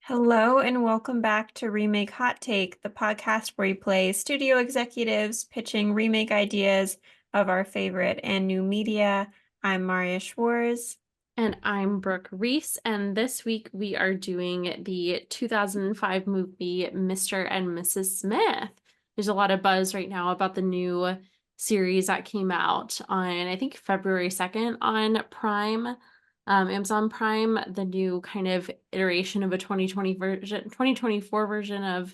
Hello and welcome back to Remake Hot Take, the podcast where we play studio executives pitching remake ideas of our favorite and new media. I'm Marriya Schwarz. And I'm Brooke Rees, and this week we are doing the 2005 movie Mr. and Mrs. Smith. There's a lot of buzz right now about the new series that came out on, I think, February 2nd on Prime, Amazon Prime, the new kind of iteration of a 2024 version of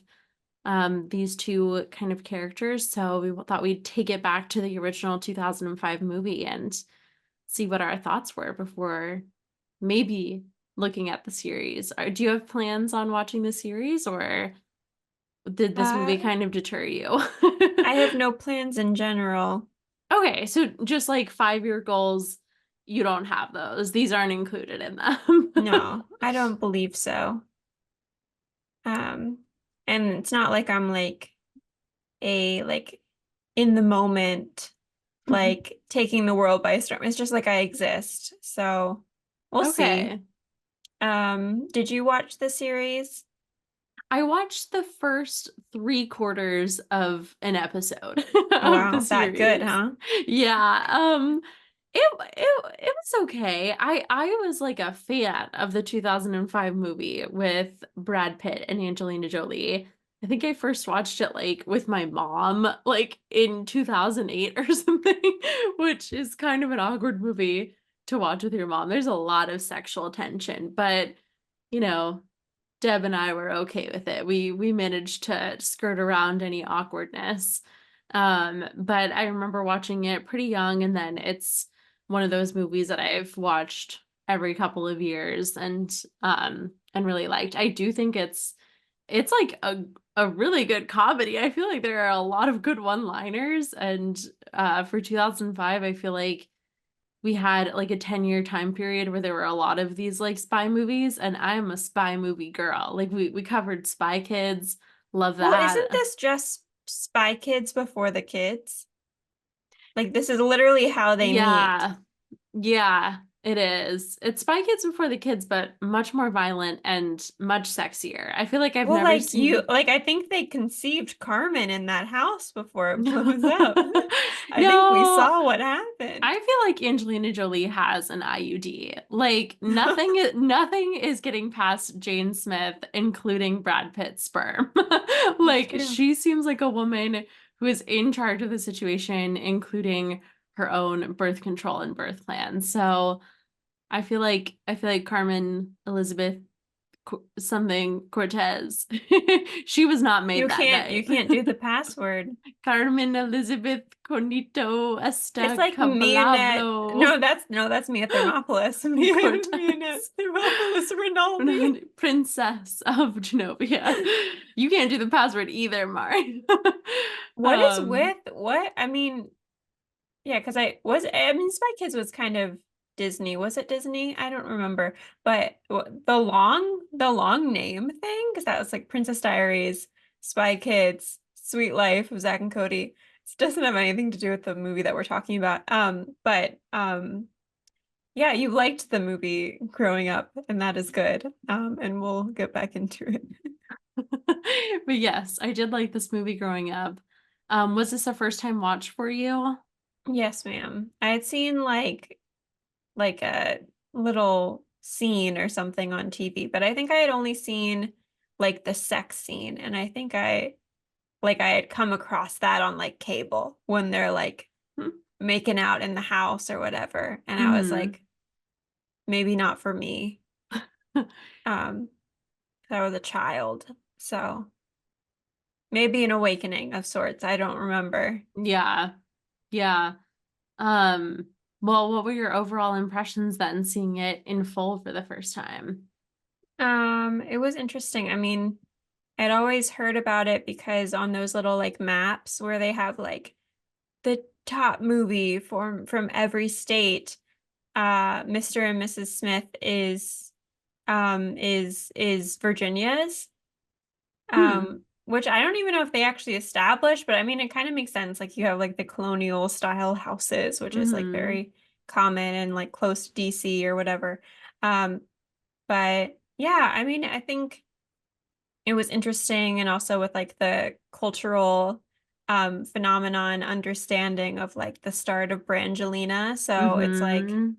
these two kind of characters. So we thought we'd take it back to the original 2005 movie and see what our thoughts were before maybe looking at the series. Do you have plans on watching the series, or did this movie Uh, kind of deter you? I have no plans in general. Okay, so just like 5-year goals, you don't have those. These aren't included in them. No, I don't believe so. Um, and it's not like I'm like in the moment, like taking the world by storm. It's just like I exist. So we'll see. Okay. Did you watch the series? I watched the first 3/4 of an episode of the Wow, that good, series. huh? Yeah, it was okay. I was like a fan of the 2005 movie with Brad Pitt and Angelina Jolie. I think I first watched it like with my mom like in 2008 or something, which is kind of an awkward movie to watch with your mom. There's a lot of sexual tension, but you know, Deb and I were okay with it. We managed to skirt around any awkwardness. But I remember watching it pretty young, and then it's one of those movies that I've watched every couple of years and really liked. I do think it's like a really good comedy. I feel like there are a lot of good one-liners, and for 2005, I feel like we had like a 10-year time period where there were a lot of these like spy movies, and I'm a spy movie girl. Like we covered Spy Kids, love Well, isn't that. this just Spy Kids before the kids? Like this is literally how they meet. Yeah. Yeah, it is. It's Spy Kids before the kids, but much more violent and much sexier. I feel like I've Well, never like you, seen like I think they conceived Carmen in that house before it blows up. I think we No, saw what I happened. feel like Angelina Jolie has an IUD. Like nothing is getting past Jane Smith, including Brad Pitt's sperm. That's Like true. she seems like a woman who is in charge of the situation, including her own birth control and birth plan. So I feel like Carmen Elizabeth something Cortez. She was not You made that can't you night. can't do the password. Carmen Elizabeth Conito It's Esta like me and that. Cablado No, that's Mia Thermopolis. Me and that Cortez. Thermopolis Rinaldi. Princess of Genovia. You can't do the password either, Mari. What is um, with what? I mean, yeah, because I mean, Spy Kids was kind of Disney. Was it Disney? I don't remember. But the long name thing, because that was like Princess Diaries, Spy Kids, Sweet Life of Zack and Cody. It doesn't have anything to do with the movie that we're talking about. Yeah, you liked the movie growing up, and that is good. And we'll get back into it. but yes, I did like this movie growing up. Was this a first time watch for you? Yes, ma'am. I had seen like a little scene or something on TV, but I think I had only seen like the sex scene, and I think I had come across that on like cable when they're like making out in the house or whatever, and I was Hmm. like, maybe not for me. Um, I was a child, so maybe an awakening of sorts. I don't remember. Yeah. Yeah. Um, well, what were your overall impressions then, seeing it in full for the first time? It was interesting. I mean, I'd always heard about it because on those little like maps where they have like the top movie from every state, Mr. and Mrs. Smith is Virginia's. Hmm. Which I don't even know if they actually established, but I mean it kind of makes sense. Like you have like the colonial style houses, which is like Hmm. very common and like close to DC or whatever. Um, but yeah, I mean, I think. it was interesting, and also with like the cultural phenomenon understanding of like the start of Brangelina. So it's like Mm-hmm.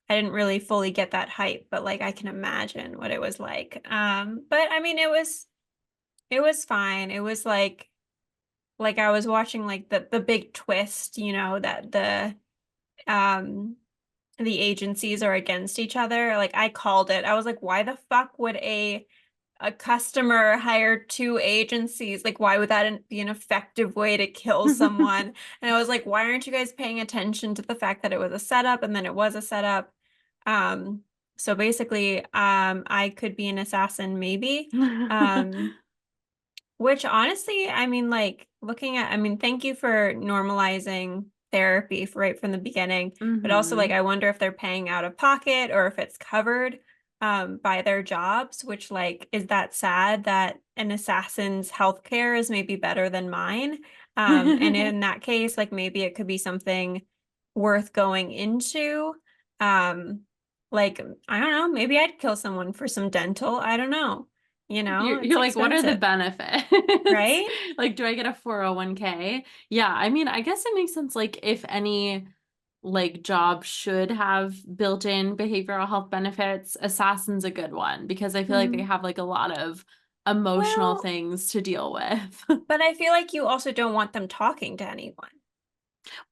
I didn't really fully get that hype, but like I can imagine what it was like. But I mean it was fine. It was like I was watching like the big twist, that um the agencies are against each other. Like I called it. I was like, why the fuck would a customer hire two agencies? Like, why would that be an effective way to kill someone? And I was like, why aren't you guys paying attention to the fact that it was a setup and then it was a setup? Um, so basically, I could be an assassin, maybe. Um, which honestly, I mean, like I mean, thank you for normalizing therapy right from the beginning, but also like Mm-hmm. I wonder if they're paying out of pocket or if it's covered by their jobs, which like is that sad that an assassin's healthcare is maybe better than mine? And in that case, like maybe it could be something worth going into. Um, like I don't know, maybe I'd kill someone for some dental. I don't know. It's You're like, what are the expensive, benefits? right? Like, do I get a 401k? Yeah, I mean, I guess it makes sense. Like, if any like job should have built-in behavioral health benefits, assassin's a good one because I feel like they Hmm. have like a lot of emotional Well, things to deal with. but I feel like you also don't want them talking to anyone.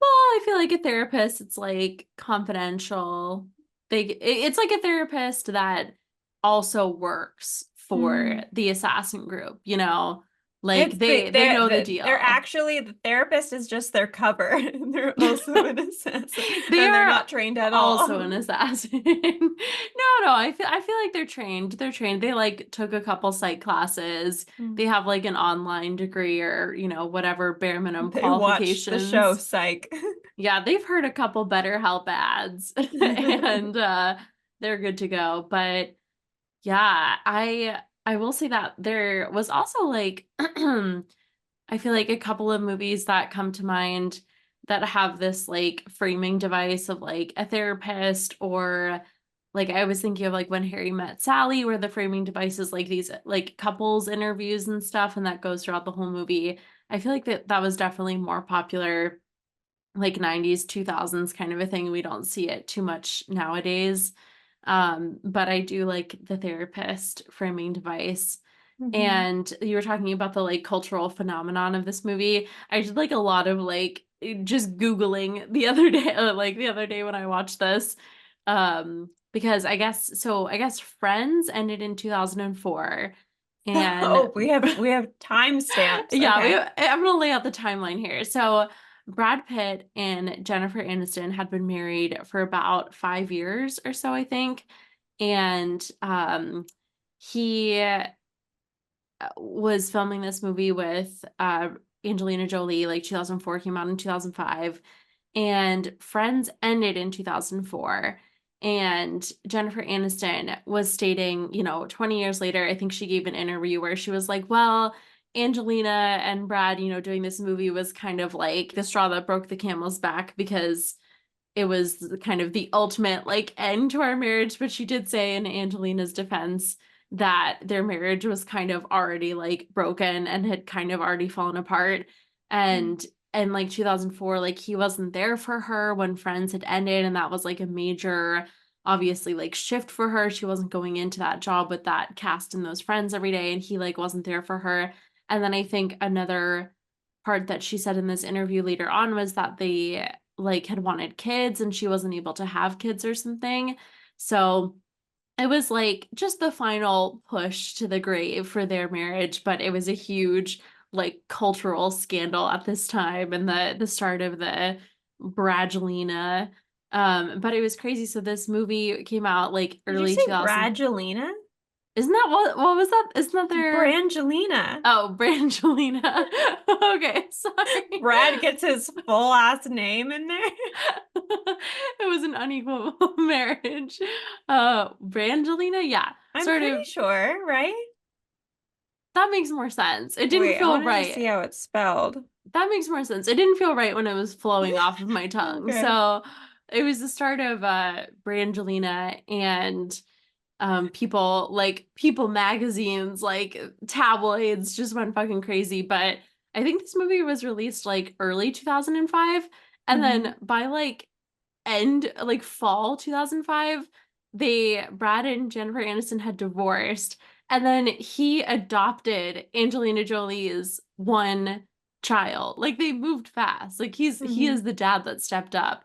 Well, I feel like a therapist, it's like confidential. It's like a therapist that also works for Hmm. the assassin group, you know? Like It's they know the they're deal. actually the therapist is just their cover. They're also an assassin, They and they're are not trained at also an all. assassin. No, I feel like they're trained. They're trained. They like took a couple psych classes. Hmm. They have like an online degree or, whatever bare minimum They watched the show qualifications. Psych. Yeah, they've heard a couple BetterHelp ads and they're good to go. But yeah, I will say that there was also like I feel like a couple of movies that come to mind that have this like framing device of like a therapist or like I was thinking of like When Harry Met Sally, where the framing device is like these like couples interviews and stuff, and that goes throughout the whole movie. I feel like that was definitely more popular like 90s 2000s kind of a thing. We don't see it too much nowadays. But I do like the therapist framing device. Mhm. And you were talking about the like cultural phenomenon of this movie. I did like a lot of like just googling the other day, like the other day when I watched this. Because I guess Friends ended in 2004 and Oh, we have timestamps. yeah, Okay. I'm gonna lay out the timeline here. So Brad Pitt and Jennifer Aniston had been married for about 5 years or so, I think. And he was filming this movie with Angelina Jolie, like 2004, came out in 2005, and Friends ended in 2004. And Jennifer Aniston was stating, 20 years later, I think she gave an interview where she was like, well, Angelina and Brad, doing this movie was kind of like the straw that broke the camel's back because it was kind of the ultimate like end to our marriage. But she did say in Angelina's defense that their marriage was kind of already like broken and had kind of already fallen apart. Mm. And like 2004, like he wasn't there for her when Friends had ended. And that was like a major, obviously, like shift for her. She wasn't going into that job with that cast and those friends every day. And he like wasn't there for her. And then I think another part that she said in this interview later on was that they like had wanted kids and she wasn't able to have kids or something. So it was like just the final push to the grave for their marriage, but it was a huge like cultural scandal at this time and the start of the Brangelina. But it was crazy. So this movie came out like Did you early say 2000. Bradgelina? Isn't that what was that? Isn't that their Brangelina. Oh, Brangelina. Okay, sorry. Brad gets his full ass name in there. It was an unequal marriage. Brangelina, yeah, I'm sort pretty of. sure, right? That makes more sense. It didn't Wait, I feel want to just see right. how it's spelled. That makes more sense. It didn't feel right when it was flowing off of my tongue. Okay. So it was the start of Brangelina, and People magazines, like tabloids just went fucking crazy. But I think this movie was released like early 2005. And Mhm. then by like fall 2005, Brad and Jennifer Aniston had divorced. And then he adopted Angelina Jolie's one child. Like they moved fast. Like he is Mhm. the dad that stepped up.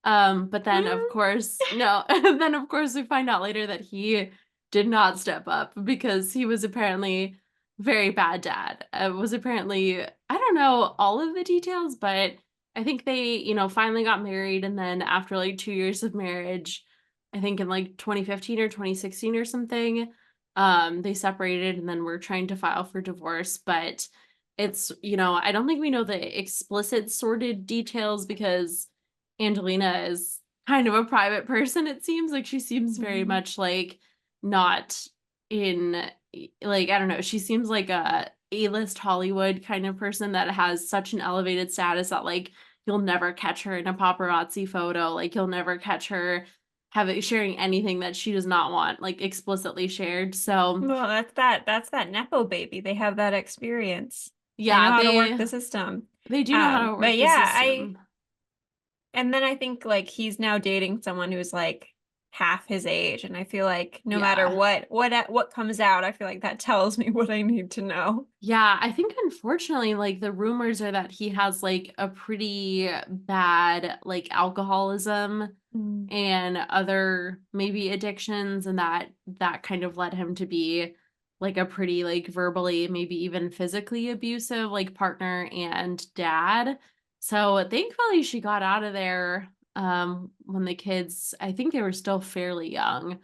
But then of Mm. course, no, and then of course we find out later that he did not step up because he was apparently very bad dad. Was apparently, I don't know all of the details, but I think they, finally got married, and then after like 2 years of marriage, I think in like 2015 or 2016 or something, they separated and then were trying to file for divorce. But I don't think we know the explicit sordid details because Angelina is kind of a private person, it seems. Like, she seems very Mhm. much like not in, like, I don't know, she seems like a A-list Hollywood kind of person that has such an elevated status that, like, you'll never catch her in a paparazzi photo. Like, you'll never catch her sharing anything that she does not want, like, explicitly shared. So, Well, that's that Nepo baby. They have that experience. They know yeah, how to work the system. they do know how to But work the yeah, I system. and then I think like he's now dating someone who's like half his age, and I feel like no matter Yeah. what comes out, I feel like that tells me what I need to know. Yeah, I think unfortunately, like the rumors are that he has like a pretty bad like alcoholism Mm. and other maybe addictions, and that kind of led him to be like a pretty like verbally, maybe even physically abusive like partner and dad. So thankfully she got out of there when the kids, I think they were still fairly young,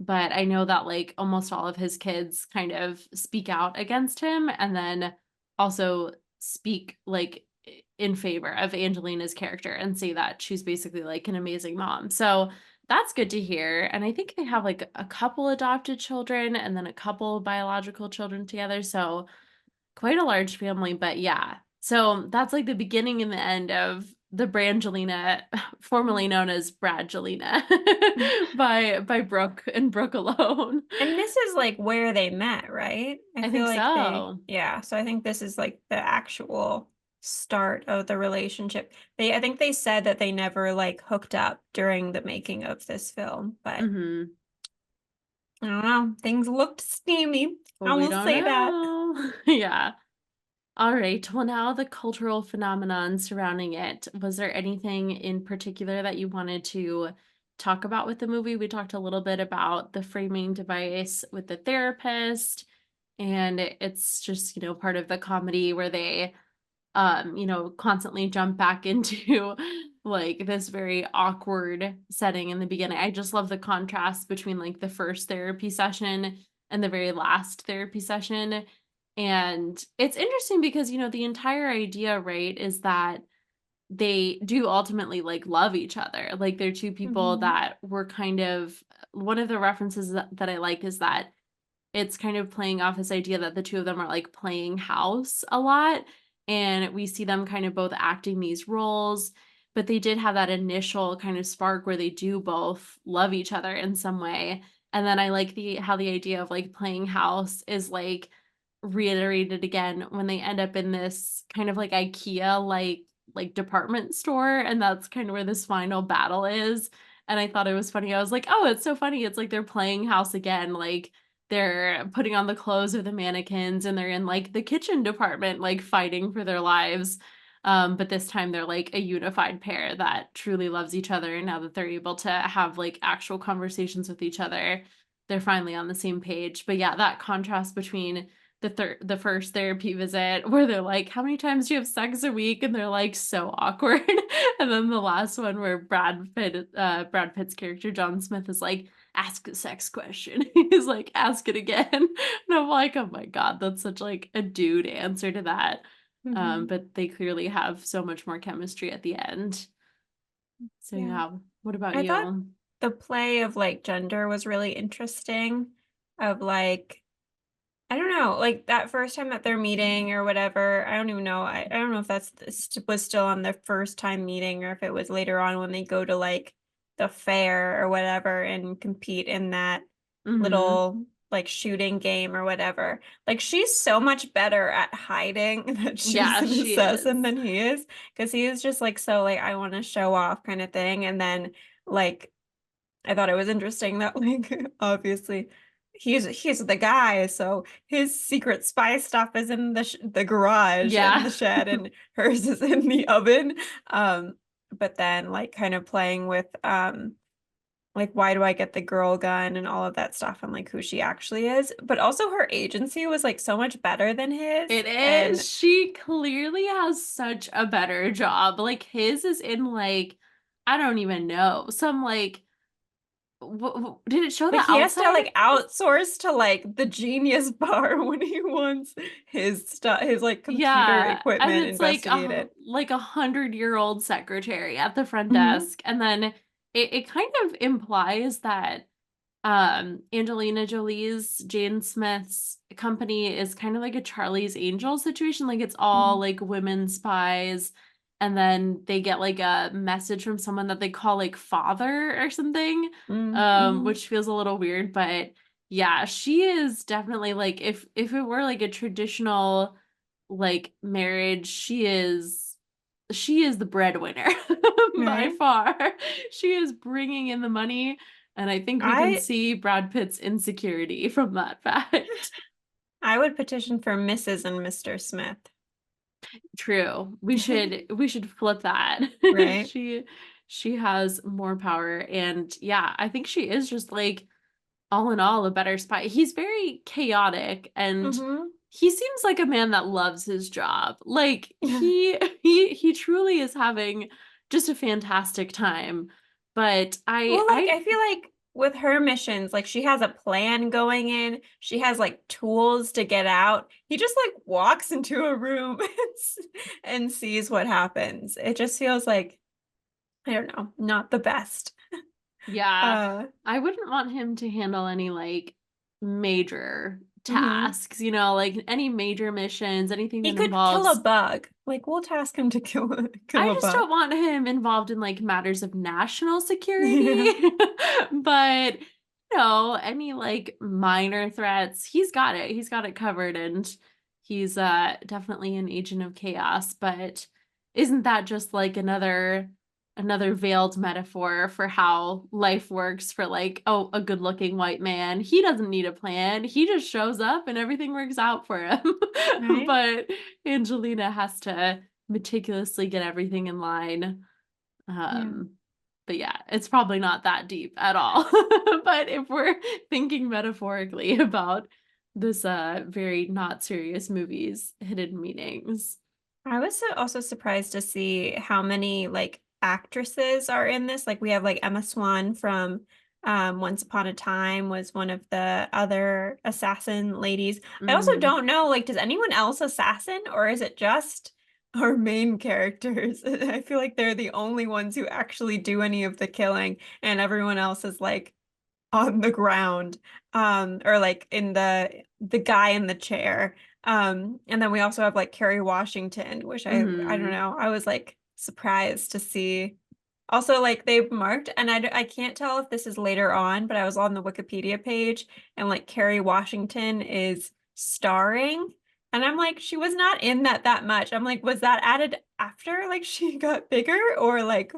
but I know that like almost all of his kids kind of speak out against him and then also speak like in favor of Angelina's character and say that she's basically like an amazing mom. So that's good to hear. And I think they have like a couple adopted children and then a couple biological children together. So quite a large family, but yeah. So that's like the beginning and the end of the Brangelina, formerly known as Bradgelina, by Brooke and Brooke alone. And this is like where they met, right? I I feel think like so. yeah, so I think this is like the actual start of the relationship. I think they said that they never like hooked up during the making of this film, but Hmm. I don't know. Things looked steamy. Well, I we will don't say that. know. Yeah. All right. Well, now the cultural phenomenon surrounding it. Was there anything in particular that you wanted to talk about with the movie? We talked a little bit about the framing device with the therapist, and it's just, part of the comedy where they constantly jump back into like this very awkward setting in the beginning. I just love the contrast between like the first therapy session and the very last therapy session. And it's interesting because, the entire idea, right, is that they do ultimately like love each other. Like they're two people Mhm. that were kind of one of the references that I like is that it's kind of playing off this idea that the two of them are like playing house a lot. And we see them kind of both acting these roles, but they did have that initial kind of spark where they do both love each other in some way. And then I like how the idea of like playing house is like reiterated again when they end up in this kind of like IKEA like department store, and that's kind of where this final battle is. And I thought it was funny. I was like, "Oh, it's so funny. It's like they're playing house again. Like they're putting on the clothes of the mannequins and they're in like the kitchen department like fighting for their lives." But this time they're like a unified pair that truly loves each other, and now that they're able to have like actual conversations with each other, they're finally on the same page. But yeah, that contrast between the first therapy visit where they're like, "How many times do you have sex a week?" And they're like so awkward. And then the last one where Brad Pitt's character John Smith is like, "Ask a sex question." He's like, "Ask it again." And I'm like, "Oh my God, that's such like a dude answer to that." Mhm. But they clearly have so much more chemistry at the end. So Yeah. yeah, what about I thought you? the play of like gender was really interesting of like I don't know, like that first time that they're meeting or whatever. I don't even know. I don't know if was still on their first time meeting or if it was later on when they go to like the fair or whatever and compete in that. Mm-hmm. little like shooting game or whatever. Like she's so much better at hiding that she's Yeah, an she is. assassin than he is, because he is just like so like I want to show off kind of thing. And then like I thought it was interesting that like obviously he's the guy, so his secret spy stuff is in the garage and Yeah. the shed, and hers is in the oven. Um, but then like kind of playing with like why do I get the girl gun and all of that stuff and like who she actually is. But also her agency was like so much better than his. It is. And She clearly has such a better job. Like his is in like I don't even know. Some like did it show like the he has to outside of like his? outsource to like the Genius Bar when he wants his stuff, his like computer Yeah, and equipment it's like investigated. like 100-year-old secretary at the front Hmm. desk, and then it kind of implies that Angelina Jolie's Jane Smith's company is kind of like a Charlie's Angel situation. Like it's all Hmm. like women spies, and then they get like a message from someone that they call like father or something, Hmm. which feels a little weird, but yeah, she is definitely like if it were like a traditional like marriage, she is the breadwinner by Right. far. She is bringing in the money, and I think we can I see Brad Pitt's insecurity from that fact. I would petition for Mrs. and Mr. Smith. True. We should flip that. Right. She has more power, and yeah, I think she is just like all in all a better spy. He's very chaotic, and Hmm. he seems like a man that loves his job. Like he truly is having just a fantastic time. But I Well, like I I feel like with her missions, like she has a plan going in. She has like tools to get out. He just like walks into a room and sees what happens. It just feels like, I don't know, not the best. Yeah, Uh, I wouldn't want him to handle any like major mhm. tasks, like any major missions, anything He that could kill a involves. bug. Like we'll task him to kill I a just bug. don't want him involved in like matters of national security. Yeah. But any like minor threats, he's got it. He's got it covered, and he's definitely an agent of chaos, but isn't that just like another veiled metaphor for how life works for like, oh, a good-looking white man? He doesn't need a plan. He just shows up and everything works out for him. Right? But Angelina has to meticulously get everything in line. Yeah. Um, but yeah, it's probably not that deep at all. But if we're thinking metaphorically about this very not serious movie's hidden meanings. I was also surprised to see how many like actresses are in this. Like we have like Emma Swan from Once Upon a Time was one of the other assassin ladies. I also Mm, don't know, like, does anyone else assassin or is it just our main characters? I feel like they're the only ones who actually do any of the killing, and everyone else is like on the ground, or like in the guy in the chair. And then we also have like Kerry Washington, which I don't mm, know, I was like surprised to see. Also, like they've marked, and I can't tell if this is later on, but I was on the Wikipedia page and like Kerry Washington is starring, and I'm like, she was not in that much. I'm like, was that added after like she got bigger, or like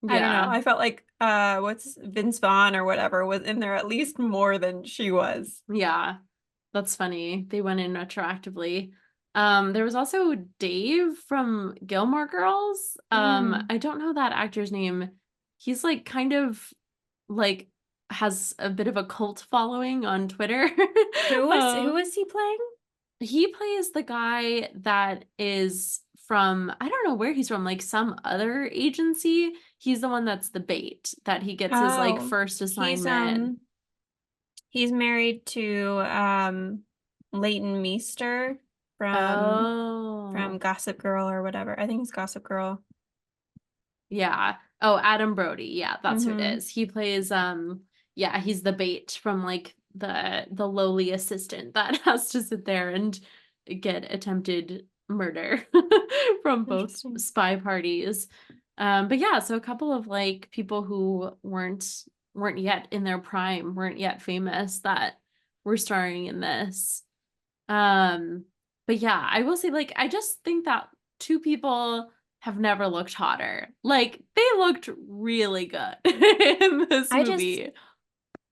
I don't know. yeah. I felt like what's Vince Vaughn or whatever was in there at least more than she was. Yeah. That's funny. They went in retroactively. There was also Dave from Gilmore Girls. Mm. I don't know that actor's name. He's like kind of like has a bit of a cult following on Twitter. Who Um, was he playing? he plays the guy that is from, I don't know where he's from, like some other agency. He's the one that's the bait that he gets his like Oh, first he's assignment. he's married to Leighton Meester from Oh. Gossip Girl or whatever. I think it's Gossip Girl. Yeah. Oh, Adam Brody. Yeah, that's who it Mm-hmm. is. He plays yeah, he's the bait from like the lowly assistant that has to sit there and get attempted murder from both Interesting. spy parties. But yeah, so a couple of like people who weren't weren't yet in their prime, weren't yet famous that were starring in this. Um, but yeah, I will say, like, I just think that two people have never looked hotter. Like, they looked really good in this I just movie.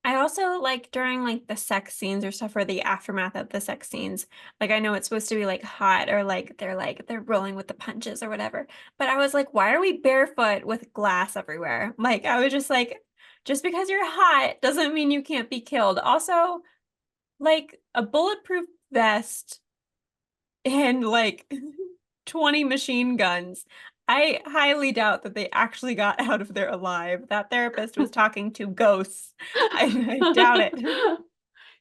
I also like during like the sex scenes or stuff or the aftermath of the sex scenes, like I know it's supposed to be like hot or like they're rolling with the punches or whatever. But I was like, why are we barefoot with glass everywhere? Like I was just like, just because you're hot doesn't mean you can't be killed. Also, like a bulletproof vest and like 20 machine guns. I highly doubt that they actually got out of there alive. That therapist was talking to ghosts. I doubt it.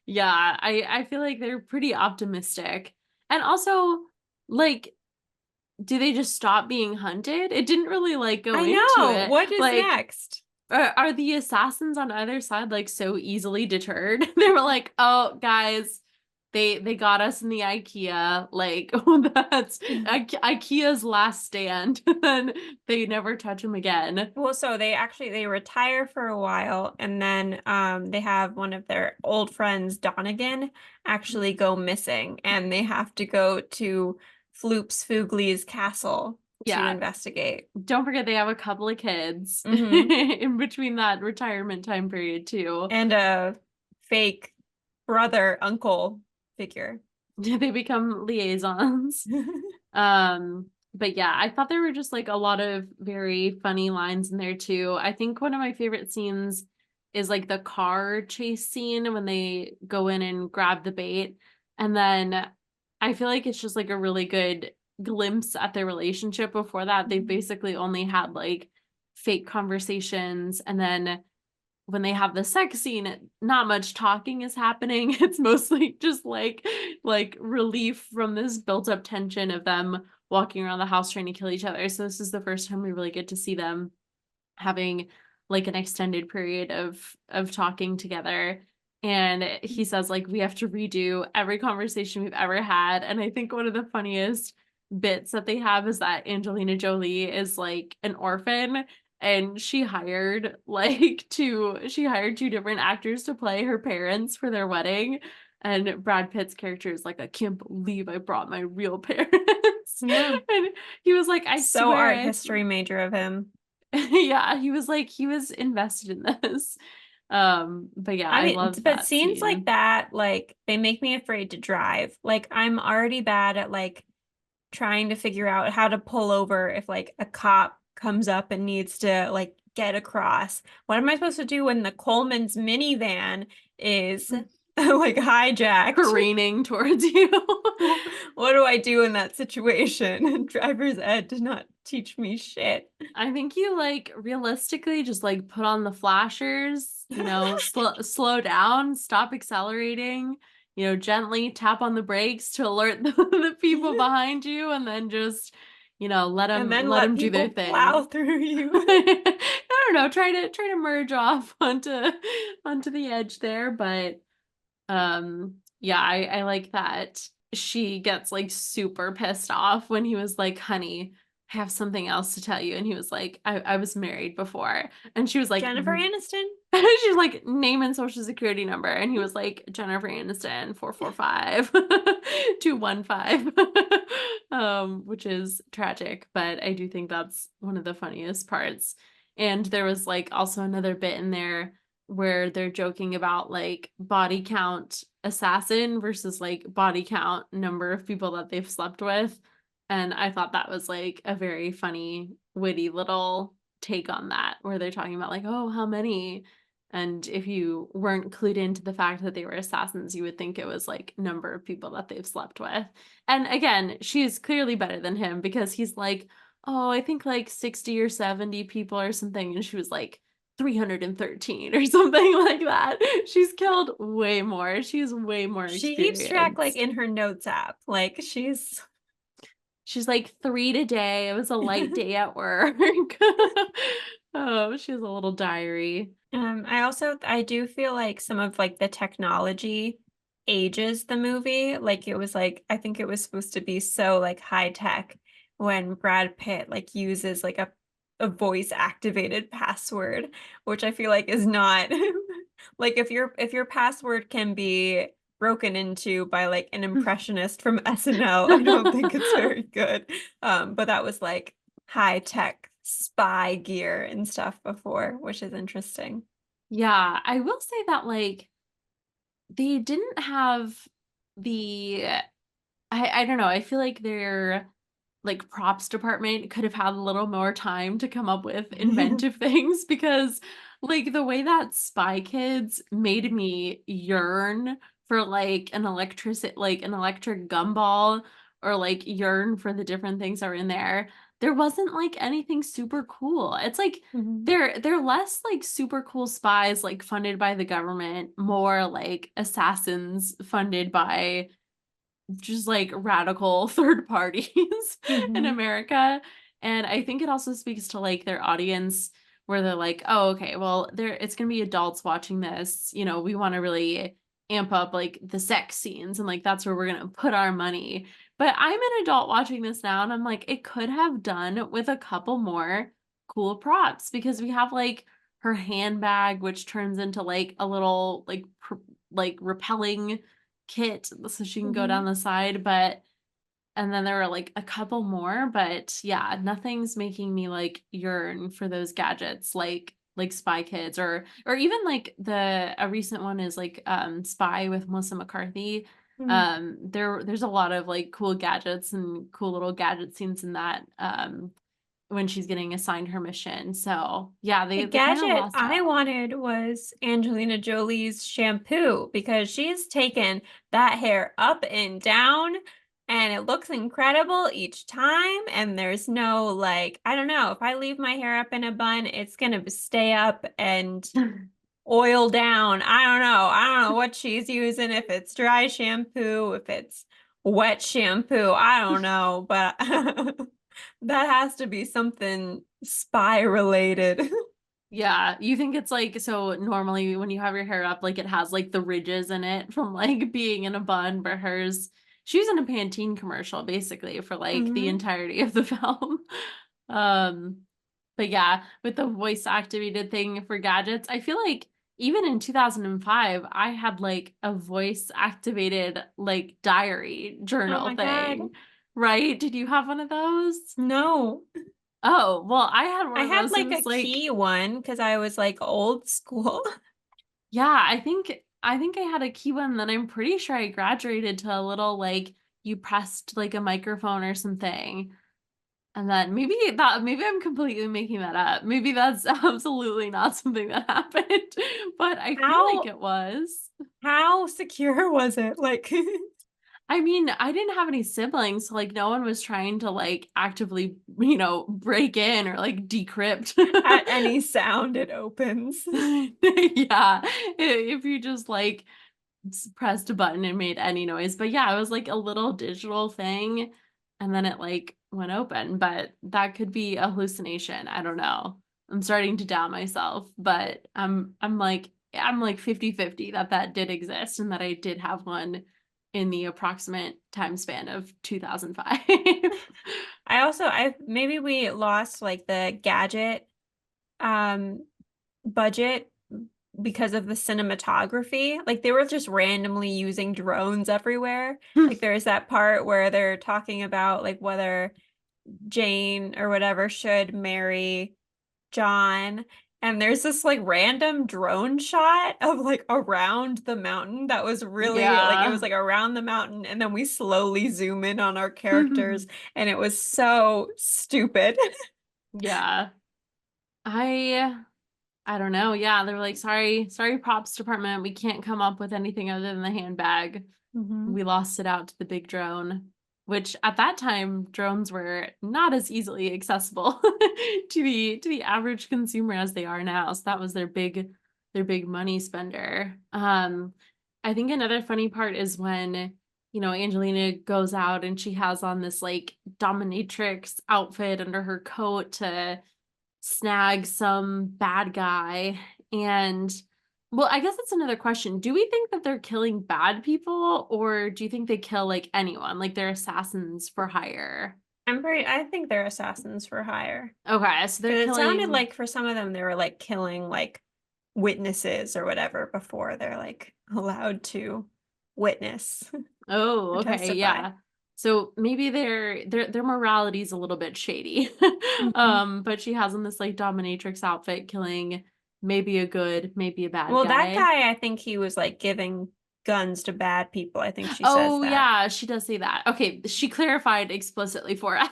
Yeah, I feel like they're pretty optimistic. And also, like, do they just stop being hunted? It didn't really like go I into know. it. What is Like, next? are the assassins on either side like so easily deterred? They were like, "Oh, guys, they got us in the IKEA. Like, that's IKEA's last stand." And they never touch him again. Well, so they retire for a while and then they have one of their old friends, Donegan, actually go missing and they have to go to Floops Fugli's castle to Yeah, investigate. don't forget they have a couple of kids Hmm. in between that retirement time period too. And a fake brother uncle figure. They become liaisons. But yeah, I thought there were just like a lot of very funny lines in there too. I think one of my favorite scenes is like the car chase scene when they go in and grab the bait. And then I feel like it's just like a really good glimpse at their relationship before that. They've basically only had like fake conversations, and then when they have the sex scene, not much talking is happening. It's mostly just like relief from this built up tension of them walking around the house trying to kill each other. So this is the first time we really get to see them having like an extended period of talking together. And he says like we have to redo every conversation we've ever had. And I think one of the funniest bits that they have is that Angelina Jolie is like an orphan, and she hired two different actors to play her parents for their wedding. And Brad Pitt's character is like, I can't believe I brought my real parents. Yeah. And he was like, I So swear art history major of him. yeah, he was like he was invested in this. But yeah, I I mean, love but that scenes like scene. that, like they make me afraid to drive. Like I'm already bad at like trying to figure out how to pull over if like a cop comes up and needs to like get across. What am I supposed to do when the Coleman's minivan is like hijacked? Careening towards you. What do I do in that situation? Driver's ed did not teach me shit. I think you like realistically just like put on the flashers, slow down, stop accelerating, gently tap on the brakes to alert the people behind you, and then just, let And them then let let them do their people plow thing. through you. I don't know, try to merge off onto the edge there, but yeah, I like that she gets like super pissed off when he was like, honey, I have something else to tell you. And he was like, I was married before. And she was like, Jennifer Aniston. she was like, name and social security number. And he was like, Jennifer Aniston, 445-215. Which is tragic, but I do think that's one of the funniest parts. And there was like also another bit in there where they're joking about like body count assassin versus like body count number of people that they've slept with. And I thought that was like a very funny, witty little take on that, where they're talking about like, oh, how many? And if you weren't clued into the fact that they were assassins, you would think it was like number of people that they've slept with. And again, she's clearly better than him because he's like, oh, I think like 60 or 70 people or something. And she was like, 313 or something like that. She's killed way more. She's way more She keeps track like experienced. in her notes app. Like She's like 3 today. It was a light day at work. Oh, she has a little diary. I do feel like some of like the technology ages the movie. Like it was like I think it was supposed to be so like high tech when Brad Pitt like uses like a voice activated password, which I feel like is not like if your password can be broken into by like an impressionist from SNL, I don't think it's very good. But that was like high tech spy gear and stuff before, which is interesting. Yeah, I will say that like they didn't have the I don't know, I feel like their like props department could have had a little more time to come up with inventive things because like the way that Spy Kids made me yearn for like an electric gumball or like yearn for the different things that are in there. There wasn't like anything super cool. It's like Mhm. they're less like super cool spies like funded by the government, more like assassins funded by just like radical third parties in Mhm. America. And I think it also speaks to like their audience where they're like, oh, okay, well, there it's gonna be adults watching this. You know, we want to really amp up like the sex scenes and like that's where we're gonna put our money. But I'm an adult watching this now and I'm like, it could have done with a couple more cool props because we have like her handbag, which turns into like a little like repelling kit so she can go down Mhm. the side, but and then there were like a couple more, but yeah, nothing's making me like yearn for those gadgets like Spy Kids or even like a recent one is like Spy with Melissa McCarthy. Mhm. There's a lot of like cool gadgets and cool little gadget scenes in that when she's getting assigned her mission. So yeah, The they kind of gadget lost I out. wanted was Angelina Jolie's shampoo because she's taken that hair up and down and it looks incredible each time. And there's no like, I don't know, if I leave my hair up in a bun, it's gonna stay up and oil down. I don't know. I don't know what she's using, if it's dry shampoo, if it's wet shampoo. I don't know, but that has to be something spy related. Yeah, you think it's like so normally when you have your hair up, like it has like the ridges in it from like being in a bun, but hers, she was in a Pantene commercial basically for like the Hmm. entirety of the film. Um, but yeah, with the voice activated thing for gadgets, I feel like even in 2005, I had like a voice activated like diary Oh journal my God. thing, right? Did you have one of those? No. Oh, well, I had one I of had those. It like a was like key one because I was like old school. yeah, I think I had a key one, then I'm pretty sure I graduated to a little like you pressed like a microphone or something. And then maybe I'm completely making that up. Maybe that's absolutely not something that happened, but I feel like How it was. how secure was it? Like I mean, I didn't have any siblings, so like no one was trying to like actively, you know, break in or like decrypt. at any sound it opens. Yeah, if you just like pressed a button and made any noise. But yeah, it was like a little digital thing and then it like went open, but that could be a hallucination. I don't know. I'm starting to doubt myself, but I'm like 50-50 that that did exist and that I did have one in the approximate time span of 2005. I maybe we lost like the gadget um budget because of the cinematography. Like they were just randomly using drones everywhere. Like there's that part where they're talking about like whether Jane or whatever should marry John. And there's this like random drone shot of like around the mountain that was really like it was Yeah. like around the mountain and then we slowly zoom in on our characters and it was so stupid. Yeah. I I don't know. Yeah, they were like, sorry, props department. We can't come up with anything other than the handbag. Hmm. We lost it out to the big drone, which at that time drones were not as easily accessible to the average consumer as they are now. So that was their big money spender. I think another funny part is when Angelina goes out and she has on this like dominatrix outfit under her coat to snag some bad guy. And well, I guess that's another question. Do we think that they're killing bad people or do you think they kill like anyone? Like they're assassins for hire? I think they're assassins for hire. Okay, so they're Because it sounded killing. like for some of them they were like killing like witnesses or whatever before they're like allowed to witness Oh, or okay, testify. yeah. So maybe their morality is a little bit shady. Mhm. But she has on this like dominatrix outfit killing maybe a good, maybe a bad Well, that guy. guy, I think he was like giving guns to bad people. I think she says Oh that. yeah, she does say that. Okay, she clarified explicitly for us.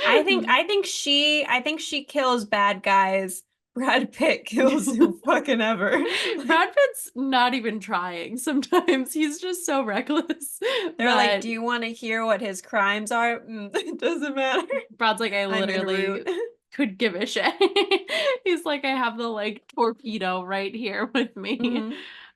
I think she kills bad guys. Brad Pitt kills who fucking ever. Like, Brad Pitt's not even trying sometimes. He's just so reckless they're like, that "Do you want to hear what his crimes are?" It doesn't matter. Brad's like, I I'm en route. literally could give a shit. He's like, I have the like torpedo right here with me.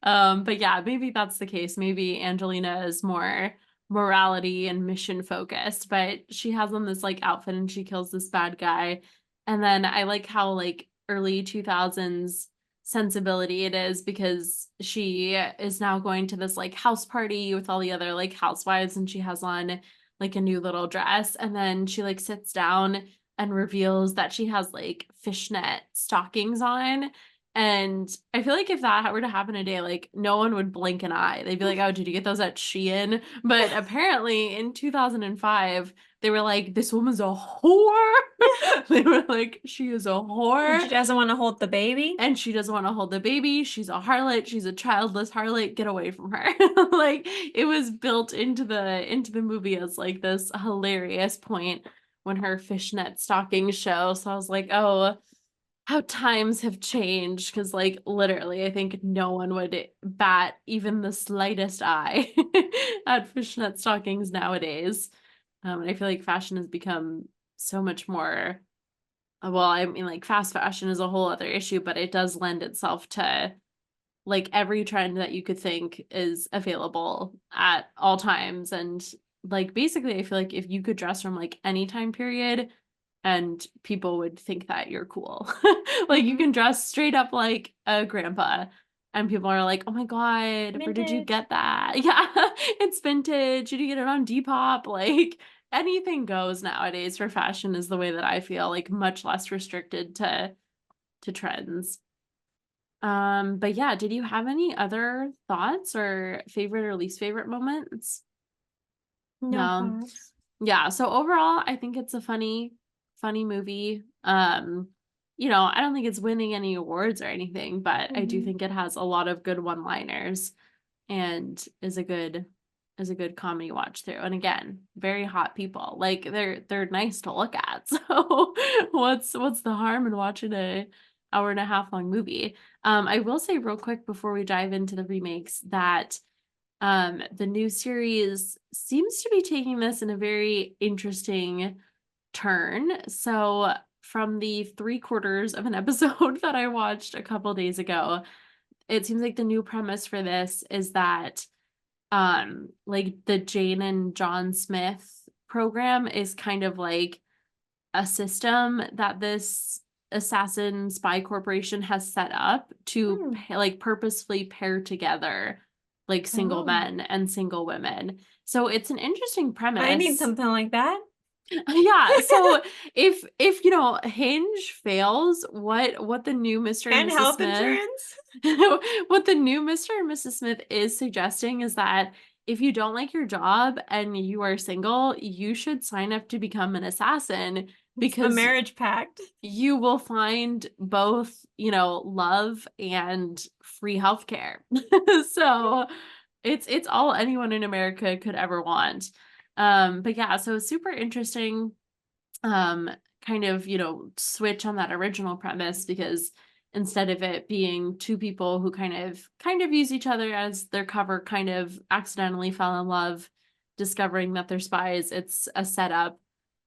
Mhm. But yeah, maybe that's the case. Maybe Angelina is more morality and mission focused, but she has on this like outfit and she kills this bad guy. And then I like how like early 2000s sensibility it is because she is now going to this like house party with all the other like housewives and she has on like a new little dress and then she like sits down and reveals that she has like fishnet stockings on. And I feel like if that were to happen today, like no one would blink an eye. They'd be like, oh, did you get those at Shein? But apparently in 2005, they were like, this woman's a whore. They were like, she is a And whore she doesn't want to hold the baby. and she doesn't want to hold the baby. She's a harlot. She's a childless harlot. Get away from her. Like it was built into the movie as like this hilarious point when her fishnet stockings show. So I was like, oh, how times have changed because like literally I think no one would bat even the slightest eye at fishnet stockings nowadays. And I feel like fashion has become so much more well, I mean, like fast fashion is a whole other issue, but it does lend itself to like every trend that you could think is available at all times. And like basically, I feel like if you could dress from like any time period and people would think that you're cool, like you Hmm. can dress straight up like a grandpa. And people are like, oh my God, where did you Vintage. get that? Yeah, it's vintage. Did you get it on Depop? Like, anything goes nowadays for fashion is the way that I feel, like much less restricted to trends. But yeah, did you have any other thoughts or favorite or least favorite moments? No No. thoughts. Yeah, so overall, I think it's a funny movie. I don't think it's winning any awards or anything, but I do Hmm. think it has a lot of good one-liners and is a good comedy watch through. And again, very hot people. Like they're nice to look at. So what's the harm in watching a hour and a half long movie? I will say real quick before we dive into the remakes that the new series seems to be taking this in a very interesting turn. So from the 3/4 of an episode that I watched a couple days ago, it seems like the new premise for this is that like the Jane and John Smith program is kind of like a system that this assassin spy corporation has set up to Hmm. like purposefully pair together like single Oh, men and single women. So it's an interesting I need premise. something like that. Yeah, so if Hinge fails, what the new Mr. and And Mrs. health Smith insurance. what the new Mr. and Mrs. Smith is suggesting is that if you don't like your job and you are single, you should sign up to become an assassin It's the because marriage pact. you will find both, love and free healthcare. So it's all anyone in America could ever want. But yeah, so super interesting um kind of, switch on that original premise because instead of it being two people who kind of use each other as their cover, kind of accidentally fell in love, discovering that they're spies, it's a setup.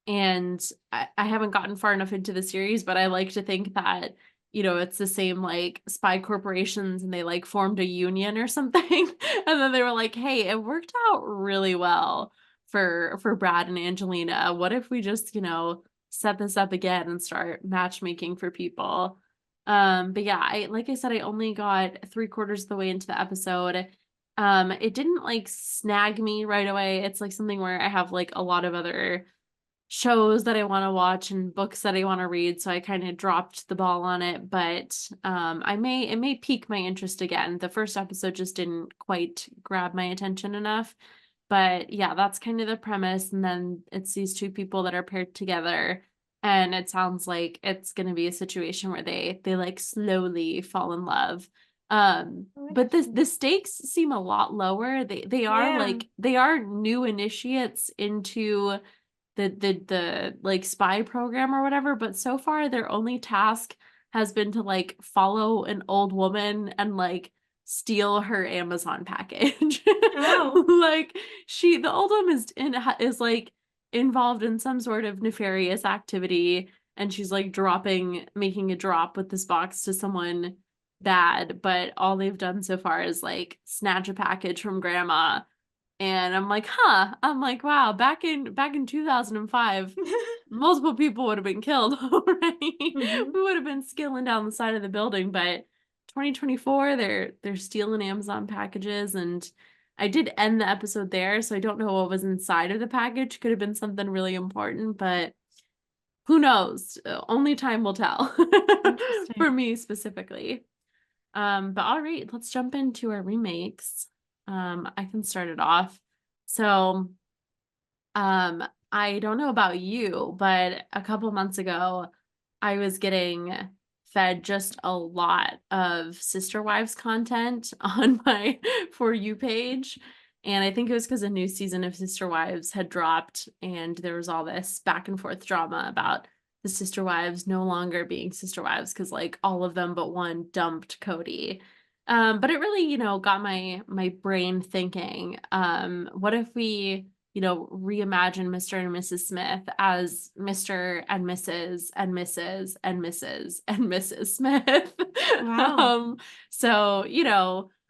And I haven't gotten far enough into the series, but I like to think that, it's the same like spy corporations and they like formed a union or something. And then they were like, hey, it worked out really well for Brad and Angelina. What if we just, set this up again and start matchmaking for people? But yeah, I like I said, I only got 3/4 of the way into the episode. It didn't like snag me right away. It's like something where I have like a lot of other shows that I want to watch and books that I want to read, so I kind of dropped the ball on it, but it may pique my interest again. The first episode just didn't quite grab my attention enough. But yeah, that's kind of the premise, and then it's these two people that are paired together, and it sounds like it's going to be a situation where they like slowly fall in love. Oh, But interesting. the stakes seem a lot lower. They are Yeah. like they are new initiates into the like spy program or whatever, but so far their only task has been to like follow an old woman and like steal her Amazon package. Oh. Like the old woman is like involved in some sort of nefarious activity, and she's like making a drop with this box to someone bad, but all they've done so far is like snatch a package from grandma. And I'm like, huh. I'm like, wow, back in 2005, multiple people would have been killed already. Hmm. We would have been skilling down the side of the building, but 2024, they're stealing Amazon packages, and I did end the episode there, so I don't know what was inside of the package. Could have been something really important, but who knows? Only time will tell Interesting. for me specifically. But all right, let's jump into our remakes. I can start it off. So, I don't know about you, but a couple months ago, I was getting fed just a lot of Sister Wives content on my For You page. And I think it was because a new season of Sister Wives had dropped, and there was all this back and forth drama about the Sister Wives no longer being Sister Wives because like all of them but one dumped Cody. But it really, got my brain thinking, what if we reimagine Mr. and Mrs. Smith as Mr. and Mrs. and Mrs. and Mrs. and Mrs. Smith. Wow. um, so,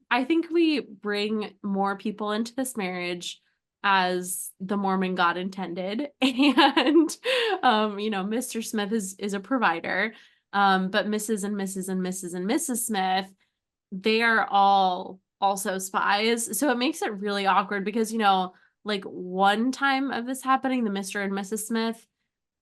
I think we bring more people into this marriage as the Mormon God intended. And Mr. Smith is a provider. But Mrs. and Mrs. and Mrs. and Mrs. Smith, they are all also spies. So it makes it really awkward because, like one time of this happening, the Mr. and Mrs. Smith,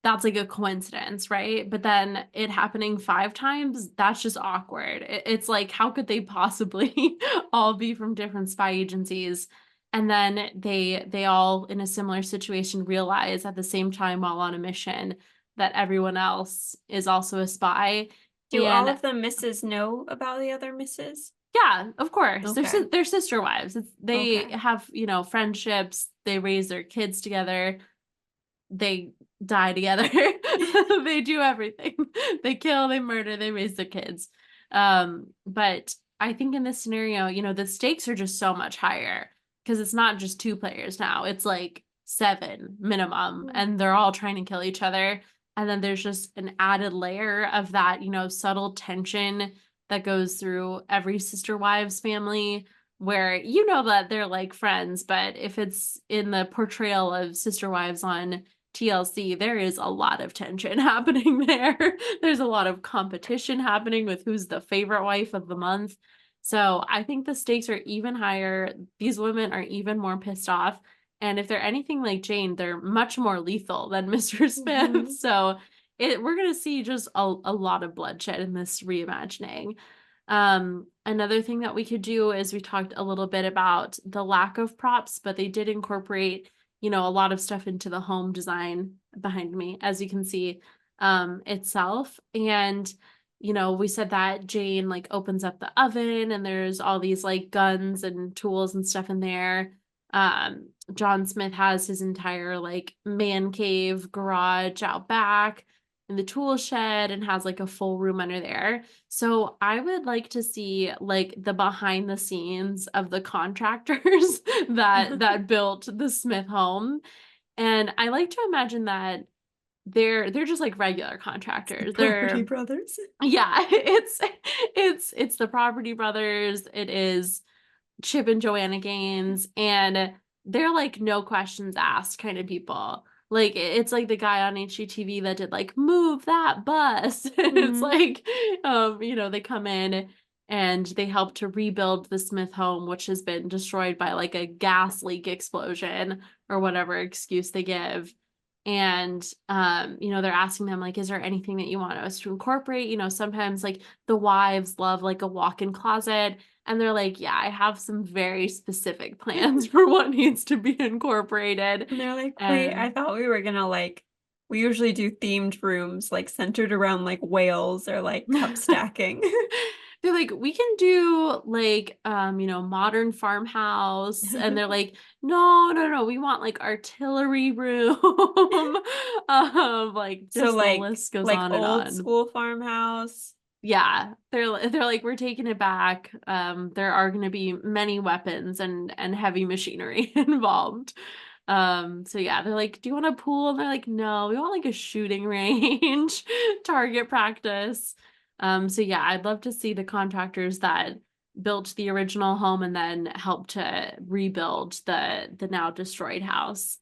that's like a coincidence, right? But then it happening 5 times, that's just awkward. It's like, how could they possibly all be from different spy agencies? And then they all in a similar situation realize at the same time while on a mission that everyone else is also a spy. Do all And of the misses know about the other misses? yeah, of course. Okay. They're sister wives. They Okay. have, friendships. They raise their kids together. They die together. They do everything. They kill, they murder, they raise their kids. But I think in this scenario, the stakes are just so much higher because it's not just 2 players now. It's like 7 minimum, Mm. and they're all trying to kill each other. And then there's just an added layer of that, subtle tension that goes through every sister wives family where that they're like friends, but if it's in the portrayal of sister wives on TLC, there is a lot of tension happening there. There's a lot of competition happening with who's the favorite wife of the month. So I think the stakes are even higher. These women are even more pissed off. And if they're anything like Jane, they're much more lethal than Mr. Smith. Hmm. So we're going to see just a lot of bloodshed in this reimagining. Another thing that we could do is we talked a little bit about the lack of props, but they did incorporate, a lot of stuff into the home design behind me, as you can see, itself. And, we said that Jane like opens up the oven and there's all these like guns and tools and stuff in there. John Smith has his entire like man cave garage out back in the tool shed and has like a full room under there. So I would like to see like the behind the scenes of the contractors that built the Smith home. And I like to imagine that they're just like regular The contractors. Property They're Brothers. yeah, it's the Property Brothers. It is Chip and Joanna Gaines, and they're like no questions asked kind of people. Like it's like the guy on HGTV that did like move that bus. And it's Hmm. like they come in and they help to rebuild the Smith home, which has been destroyed by like a gas leak explosion or whatever excuse they give. And they're asking them like, is there anything that you want us to incorporate? Sometimes like the wives love like a walk-in closet, and they're like, yeah, I have some very specific plans for what needs to be incorporated. And they're like, wait, I And thought we were gonna like, we usually do themed rooms like centered around like whales or like cup stacking. they're like, we can do like modern farmhouse. And they're like, no, no, no, we want like artillery room. Like So just the list goes like on and old on. school farmhouse. Yeah, they're like, we're taking it back. There are going to be many weapons and heavy machinery involved. So yeah, they're like, do you want a pool? And they're like, no, we want like a shooting range, target practice. So yeah, I'd love to see the contractors that built the original home and then helped to rebuild the now destroyed house.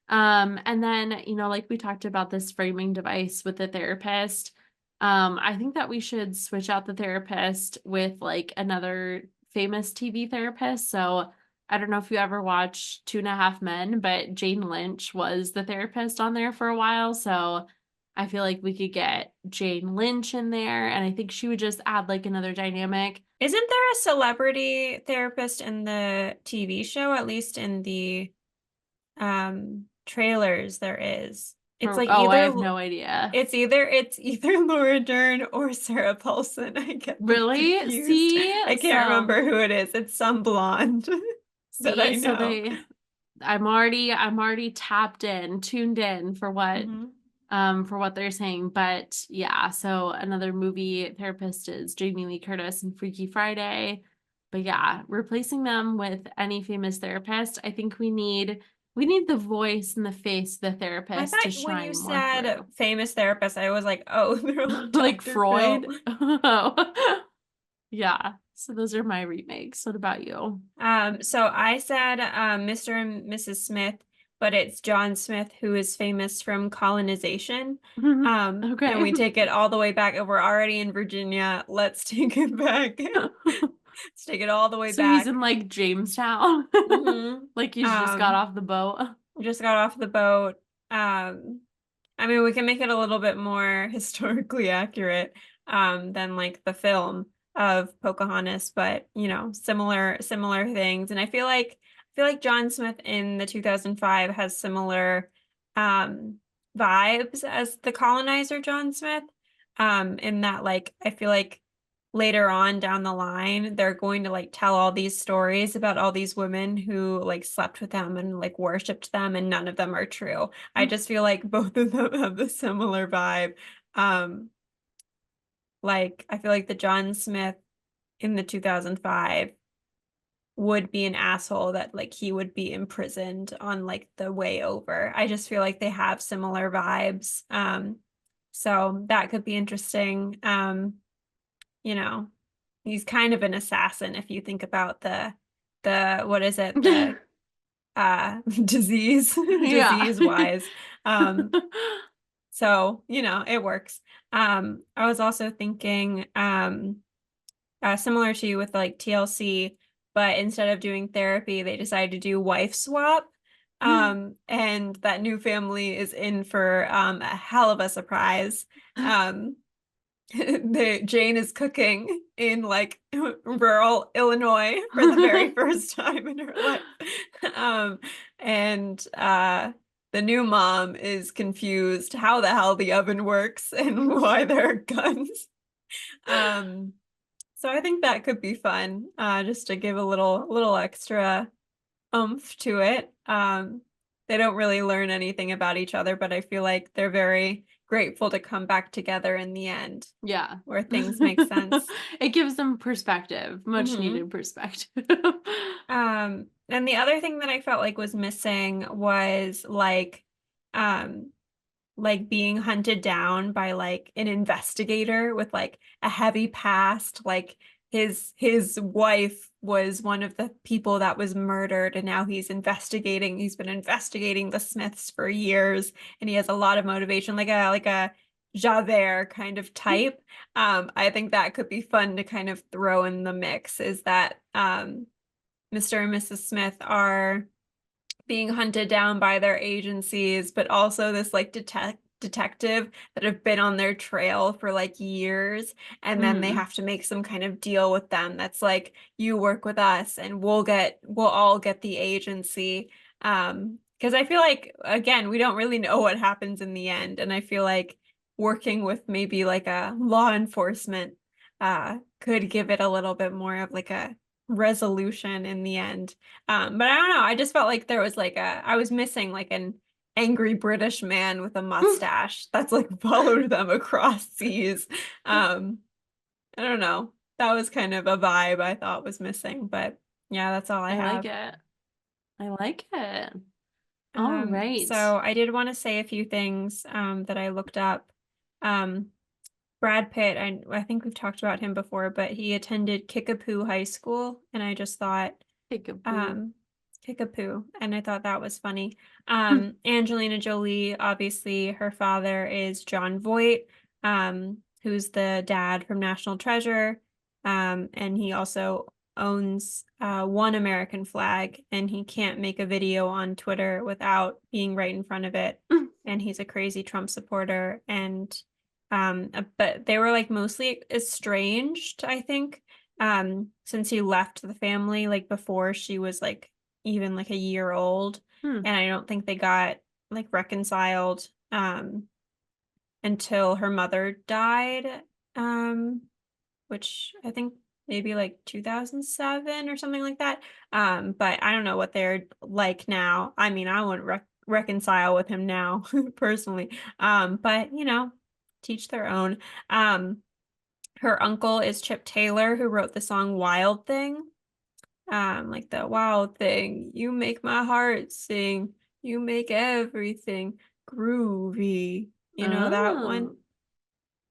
And then, like we talked about this framing device with the therapist. I think that we should switch out the therapist with like another famous TV therapist. So I don't know if you ever watched Two and a Half Men, but Jane Lynch was the therapist on there for a while. So I feel like we could get Jane Lynch in there, and I think she would just add like another dynamic. Isn't there a celebrity therapist in the TV show? At least in the trailers there is. It's like Oh, I either have no idea. it's either Laura Dern or Sarah Paulson. I get them Really? confused. See? I can't So remember who it is. It's some blonde that See, I so know. they I'm already tapped in, tuned in Hmm. for what they're saying. But yeah, so another movie therapist is Jamie Lee Curtis in Freaky Friday. But yeah, replacing them with any famous therapist, I think we need the voice and the face of the I therapist to thought when you shine more said through. famous therapist, I was like, oh, they're like Like Dr. Phil. Freud. Yeah. So those are my remakes. What about you? So I said Mr. and Mrs. Smith, but it's John Smith who is famous from colonization. And Okay. we take it all the way back. We're already in Virginia. Let's take it back. Let's take it all the way So he's in back. like Jamestown. Hmm. Like he's just got Um, off the boat. just got off the boat. Um, I mean, we can make it a little bit more historically accurate than like the film of Pocahontas, but similar things. And I feel like John Smith in the 2005 has similar um vibes as the colonizer John Smith. In that like I feel like later on down the line, they're going to like tell all these stories about all these women who like slept with them and like worshipped them, and none of them are true. I just feel like both of them have the similar vibe. Um, like I feel like the John Smith in the 2005 would be an asshole that like he would be imprisoned on like the way over. I just feel like they have similar vibes. So that could be interesting. You know, he's kind of an assassin if you think about the what is it? The disease Yeah. disease wise. Um so, it works. I was also thinking similar to you with like TLC, but instead of doing therapy, they decided to do wife swap. And that new family is in for a hell of a surprise. Um Jane is cooking in like rural Illinois for the very first time in her life. Um, and the new mom is confused how the hell the oven works and why there are guns. Um, so I think that could be fun, just to give a little extra oomph to it. They don't really learn anything about each other, but I feel like they're very grateful to come back together in the end Yeah. where things make sense. It gives them perspective, much Hmm. needed perspective. And the other thing that I felt like was missing was um, like being hunted down by like an investigator with like a heavy past. Like his wife was one of the people that was murdered, and now he's been investigating the Smiths for years, and he has a lot of motivation, like a Javert kind of type. I think that could be fun to kind of throw in the mix, is that Mr. and Mrs. Smith are being hunted down by their agencies, but also this like detective that have been on their trail for like years, and then they Mm, have to make some kind of deal with them that's like, you work with us and we'll all get the agency. Because I feel like, again, we don't really know what happens in the end, and I feel like working with maybe like a law enforcement could give it a little bit more of like a resolution in the end. But I don't know. I just felt like there was like I was missing like an angry British man with a mustache that's like followed them across seas. Um, I don't know. That was kind of a vibe I thought was missing, but yeah, that's all I I like have. it. I like it. All So right. I did want to say a few things that I looked up. Um, Brad Pitt, I think we've talked about him before, but he attended Kickapoo High School, and I just thought Peekaboo. um Kickapoo, and I thought that was funny. Angelina Jolie, obviously her father is John Voight, who's the dad from National Treasure. And he also owns one American flag, and he can't make a video on Twitter without being right in front of it. And he's a crazy Trump supporter. And but they were like mostly estranged, I think, since he left the family like before she was like even like a year old. Hmm. And I don't think they got like reconciled until her mother died, um which I think maybe like 2007 or something like that. But I don't know what they're like now. I mean, I wouldn't reconcile with him now personally. But teach their own. um Her uncle is Chip Taylor, who wrote the song Wild Thing. Like the wild thing, you make my heart sing, you make everything groovy. You know that one? Oh,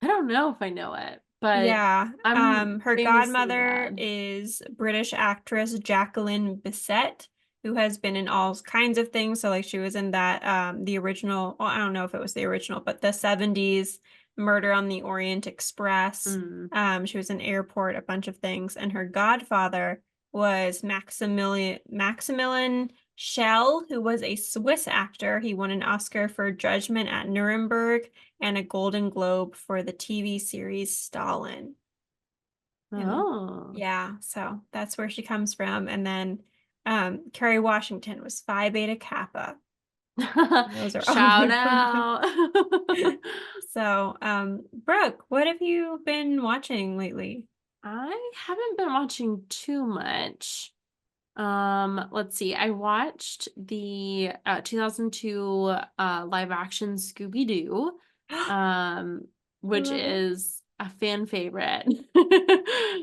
I don't know if I know it, but Yeah. I'm Her famously godmother bad. is British actress Jacqueline Bisset, who has been in all kinds of things. So like she was in that the original, well, I don't know if it was the original, but the 70s Murder on the Orient Express. Mm. She was in Airport, a bunch of things. And her godfather was Maximilian Schell, who was a Swiss actor. He won an Oscar for Judgment at Nuremberg and a Golden Globe for the TV series Stalin. And Oh. yeah, so that's where she comes from. And then Kerry Washington was Phi Beta Kappa. Those are all Shout my fun facts. out. So, Brooke, what have you been watching lately? I haven't been watching too much. Let's see. I watched the 2002 live action Scooby-Doo, um, I which love it. is a fan favorite.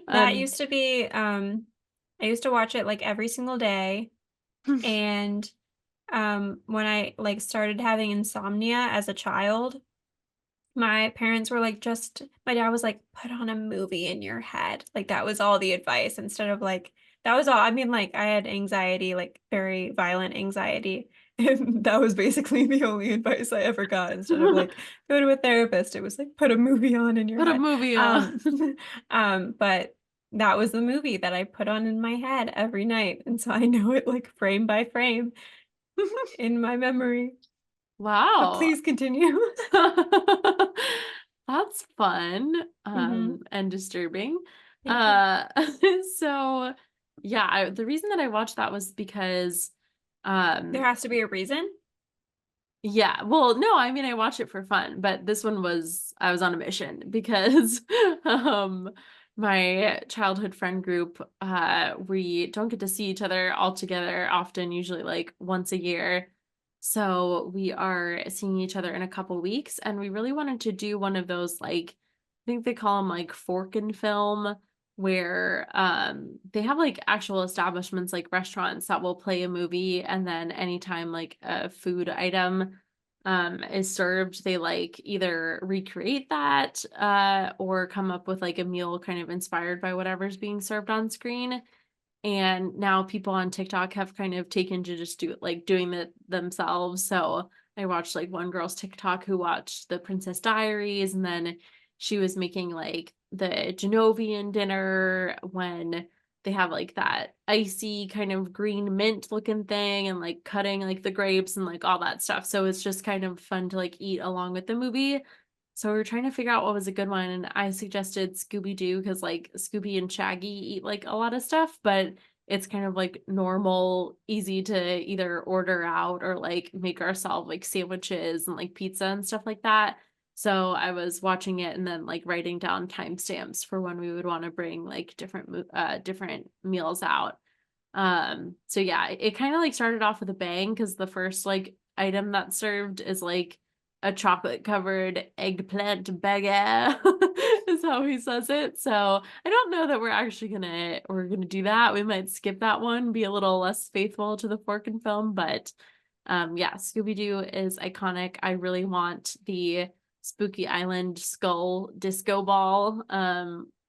That And used to be, I used to watch it like every single day. And when I like started having insomnia as a child, my parents were like, just, my dad was like, put on a movie in your head. Like that was all the advice instead of like, that was all. I mean, like I had anxiety, like very violent anxiety. And that was basically the only advice I ever got instead of like go to a therapist. It was like put a movie on in your put a head. movie on. Um, but that was the movie that I put on in my head every night. And so I know it like frame by frame in my memory. But Wow. please continue. That's fun, Hmm. and disturbing. Thank you. Uh, so yeah, the reason that I watched that was because, There um, has to be a reason. yeah, well, no, I mean, I watched it for fun, but this one was, I was on a mission because, um, my childhood friend group, we don't get to see each other all together often, usually like once a year. So we are seeing each other in a couple weeks, and we really wanted to do one of those, like, I think they call them like fork and film, where they have like actual establishments like restaurants that will play a movie, and then anytime like a food item is served, they like either recreate that or come up with like a meal kind of inspired by whatever's being served on screen. And now people on TikTok have kind of taken to just do it, like doing it themselves. So I watched like one girl's TikTok who watched the Princess Diaries, and then she was making like the Genovian dinner when they have like that icy kind of green mint looking thing and like cutting like the grapes and like all that stuff. So it's just kind of fun to like eat along with the movie. So we were trying to figure out what was a good one, and I suggested Scooby-Doo because like Scooby and Shaggy eat like a lot of stuff, but it's kind of like normal, easy to either order out or like make ourselves like sandwiches and like pizza and stuff like that. So I was watching it and then like writing down timestamps for when we would want to bring like different meals out. So yeah, it kind of like started off with a bang because the first like item that's served is like a chocolate covered eggplant baguette is how he says it. So I don't know that we're gonna do that. We might skip that one, be a little less faithful to the fork and film, but yeah, Scooby-Doo is iconic. I really want the Spooky Island skull disco ball,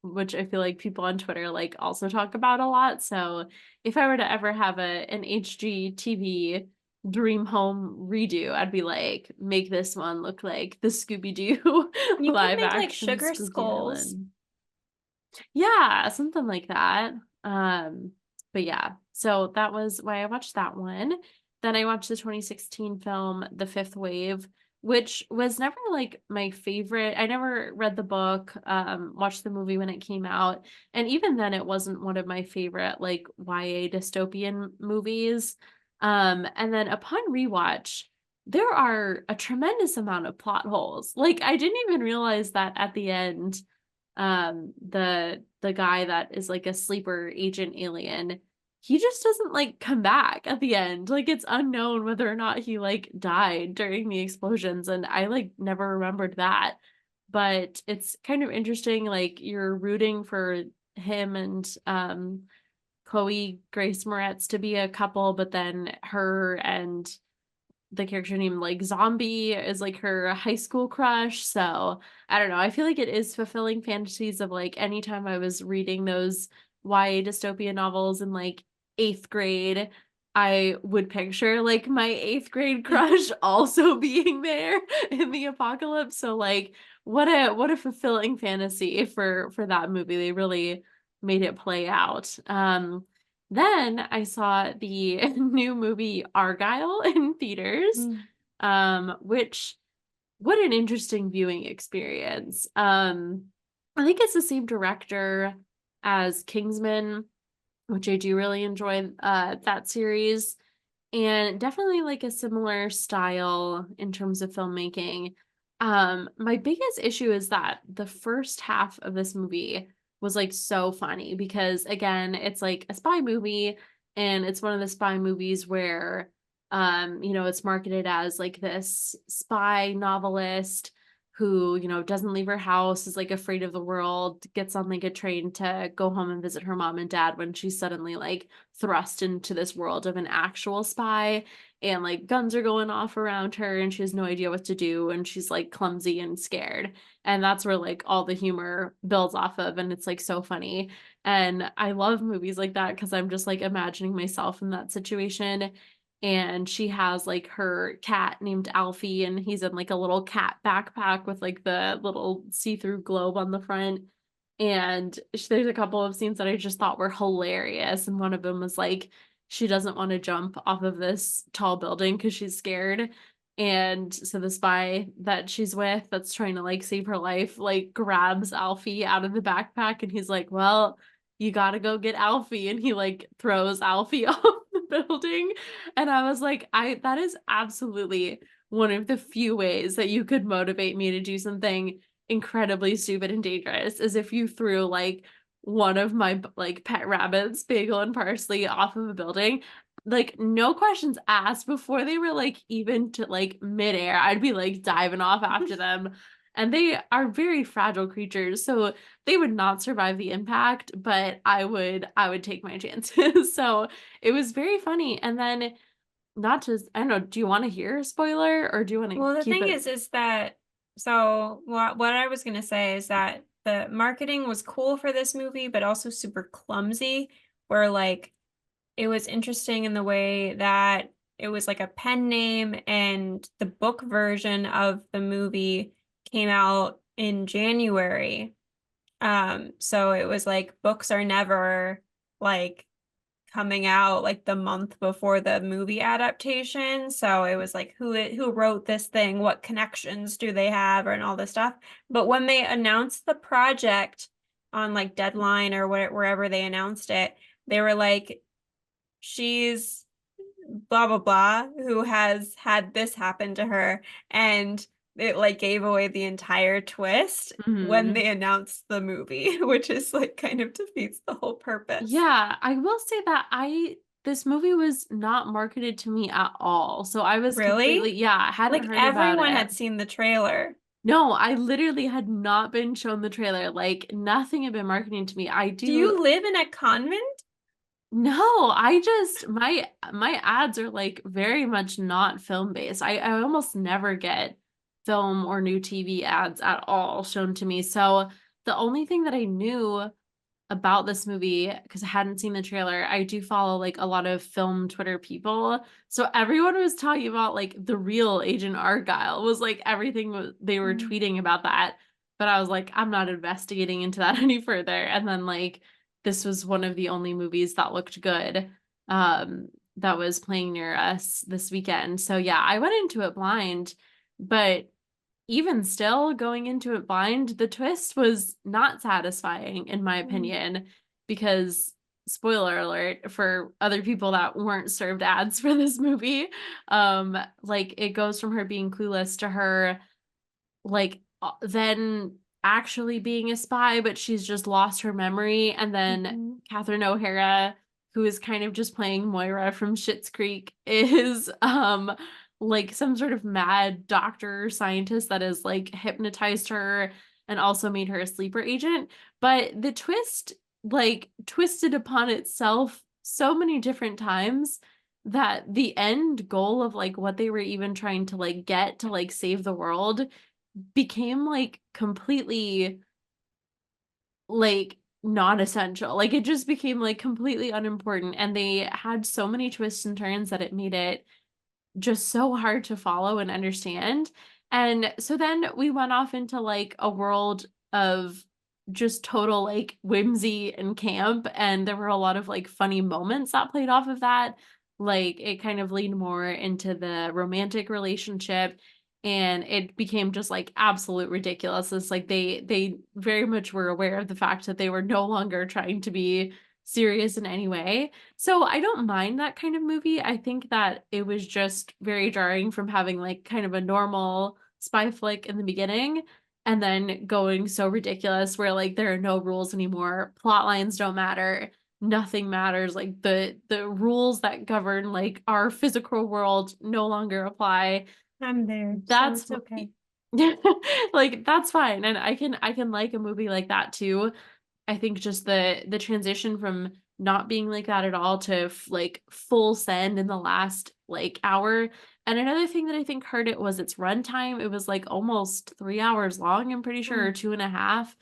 which I feel like people on Twitter like also talk about a lot. So if I were to ever have an HGTV dream home redo, I'd be like, make this one look like the Scooby-Doo You could live make like action sugar Spooky skulls. Island. Yeah, something like that. But yeah, so that was why I watched that one. Then I watched the 2016 film The Fifth Wave, which was never like my favorite. I never read the book, watched the movie when it came out, and even then it wasn't one of my favorite like YA dystopian movies. And then upon rewatch, there are a tremendous amount of plot holes. Like I didn't even realize that at the end the guy that is like a sleeper agent alien, he just doesn't like come back at the end. Like it's unknown whether or not he like died during the explosions, and I like never remembered that. But it's kind of interesting, like you're rooting for him and Chloe Grace Moretz to be a couple, but then her and the character named like Zombie is like her high school crush. So I don't know. I feel like it is fulfilling fantasies of like anytime I was reading those YA dystopia novels in like eighth grade, I would picture like my eighth grade crush also being there in the apocalypse. So like what a fulfilling fantasy for that movie. They really made it play out. Then I saw the new movie Argylle in theaters, Mm. which what an interesting viewing experience. I think it's the same director as Kingsman, which I do really enjoy that series, and definitely like a similar style in terms of filmmaking. My biggest issue is that the first half of this movie was like so funny because again, it's like a spy movie, and it's one of the spy movies where it's marketed as like this spy novelist who, doesn't leave her house, is like afraid of the world, gets on like a train to go home and visit her mom and dad when she's suddenly like thrust into this world of an actual spy, and like guns are going off around her and she has no idea what to do and she's like clumsy and scared. And that's where like all the humor builds off of, and it's like so funny. And I love movies like that because I'm just like imagining myself in that situation. And she has like her cat named Alfie, and he's in like a little cat backpack with like the little see-through globe on the front. And there's a couple of scenes that I just thought were hilarious. And one of them was like, she doesn't want to jump off of this tall building because she's scared. And so the spy that she's with that's trying to like save her life, like grabs Alfie out of the backpack and he's like, well, you gotta go get Alfie. And he like throws Alfie off the building. And I was like, that is absolutely one of the few ways that you could motivate me to do something incredibly stupid and dangerous, is if you threw like one of my like pet rabbits, Bagel and Parsley, off of a building. Like no questions asked before they were like even to like midair. I'd be like diving off after them. And they are very fragile creatures, so they would not survive the impact, but I would take my chances. So it was very funny. And then not to I don't know, do you want to hear a spoiler or do you want to Well, the keep thing it? is that so what I was gonna say is that the marketing was cool for this movie, but also super clumsy, where like it was interesting in the way that it was like a pen name, and the book version of the movie came out in January. So it was like books are never like coming out like the month before the movie adaptation. So it was like who wrote this thing, what connections do they have, and all this stuff. But when they announced the project on like Deadline or wherever they announced it, they were like, she's blah blah blah who has had this happen to her, and it like gave away the entire twist when Mhm. they announced the movie, which is like kind of defeats the whole purpose. Yeah, I will say that I this movie was not marketed to me at all. So I was Really? completely, yeah, I hadn't Like heard about everyone it. had seen the trailer. No, I literally had not been shown the trailer. Like nothing had been marketing to me. I Do do you live in a convent? no, I just my ads are like very much not film based. I almost never get film or new TV ads at all shown to me. So the only thing that I knew about this movie, because I hadn't seen the trailer, I do follow like a lot of film Twitter people. So everyone was talking about like the real Agent Argylle was like everything they were Mm. tweeting about that. But I was like, I'm not investigating into that any further. And then like this was one of the only movies that looked good that was playing near us this weekend. So yeah, I went into it blind, but even still, going into it blind, the twist was not satisfying, in my Mm. opinion, because spoiler alert for other people that weren't served ads for this movie, like it goes from her being clueless to her like then actually being a spy, but she's just lost her memory. And then Mhm. Catherine O'Hara, who is kind of just playing Moira from Schitt's Creek, is like some sort of mad doctor or scientist that has like hypnotized her and also made her a sleeper agent. But the twist like twisted upon itself so many different times that the end goal of like what they were even trying to like get to like save the world became like completely like not essential. Like it just became like completely unimportant and they had so many twists and turns that it made it just so hard to follow and understand. And so then we went off into like a world of just total like whimsy and camp. And there were a lot of like funny moments that played off of that. Like it kind of leaned more into the romantic relationship and it became just like absolute ridiculous. It's like they very much were aware of the fact that they were no longer trying to be serious in any way. So I don't mind that kind of movie. I think that it was just very jarring from having like kind of a normal spy flick in the beginning and then going so ridiculous where like there are no rules anymore. Plot lines don't matter. Nothing matters. Like the rules that govern like our physical world no longer apply. I'm there, so That's it's okay. like that's fine. And I can like a movie like that too. I think just the transition from not being like that at all to like full send in the last like hour. And another thing that I think hurt it was its runtime. It was like almost 3 hours long, I'm pretty sure, or Mm. two and a half.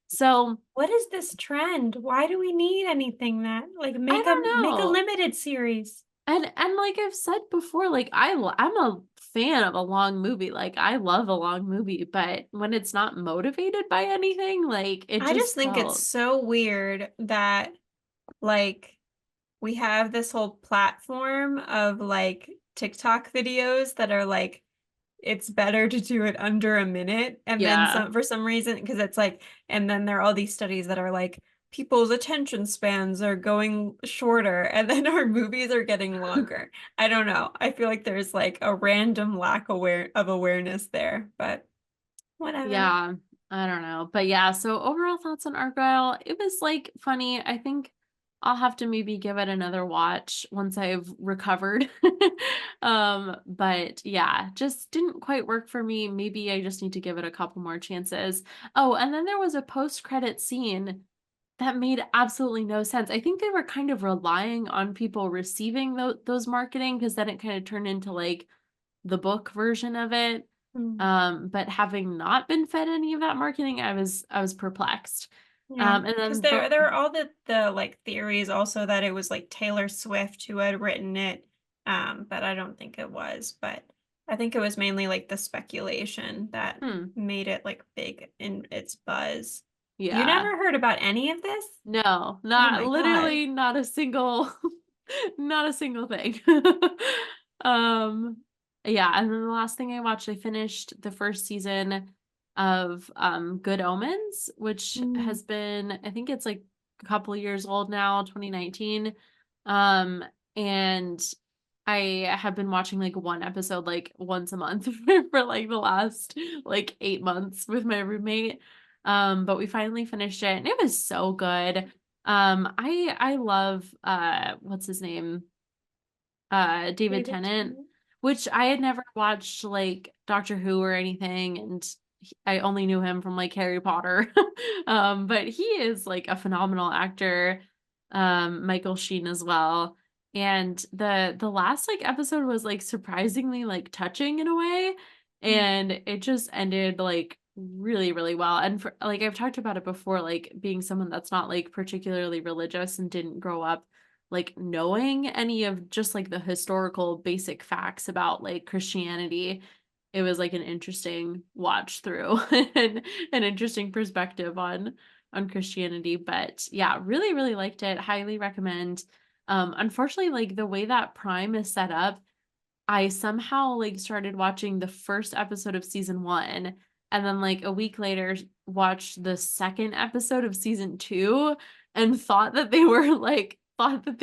So What is this trend? Why do we need anything that like I don't make a know. limited series? And like I've said before, like I'm a fan of a long movie. Like I love a long movie, but when it's not motivated by anything, like it I just just think it's felt so weird that like we have this whole platform of like TikTok videos that are like it's better to do it under a minute, and then yeah. some for some reason, because it's like, and then there are all these studies that are like people's attention spans are going shorter and then our movies are getting longer. I don't know. I feel like there's like a random lack of awareness there, but whatever. Yeah, I don't know. But yeah, so overall thoughts on Argyle, it was like funny. I think I'll have to maybe give it another watch once I've recovered. But yeah, just didn't quite work for me. Maybe I just need to give it a couple more chances. Oh, and then there was a post-credit scene that made absolutely no sense. I think they were kind of relying on people receiving those marketing because then it kind of turned into like the book version of it. Mm. But having not been fed any of that marketing, I was perplexed. Yeah, And because then there are all the like theories also that it was like Taylor Swift who had written it, but I don't think it was. But I think it was mainly like the speculation that hmm, made it like big in its buzz. You Yeah. never heard about any of this? No, Oh not my God. literally not a single not a single thing. Um, yeah, and then the last thing I watched, I finished the first season of Good Omens, which Mm. has been, I think it's like a couple years old now, 2019. Um, and I have been watching like one episode like once a month for like the last like 8 months with my roommate. But we finally finished it and it was so good. I love what's his name? David David Tennant, Tennant. which I had never watched like Doctor Who or anything, and I only knew him from like Harry Potter. But he is like a phenomenal actor. Michael Sheen as well. And the last like episode was like surprisingly like touching in a way, Mm. and it just ended like really really well. And for like I've talked about it before, like being someone that's not like particularly religious and didn't grow up like knowing any of just like the historical basic facts about like Christianity. It was like an interesting watch through and an interesting perspective on Christianity. But yeah, really, really liked it. Highly recommend. Unfortunately, like the way that Prime is set up, I somehow like started watching the first episode of season 1 and then like a week later watched the second episode of season 2 and thought that they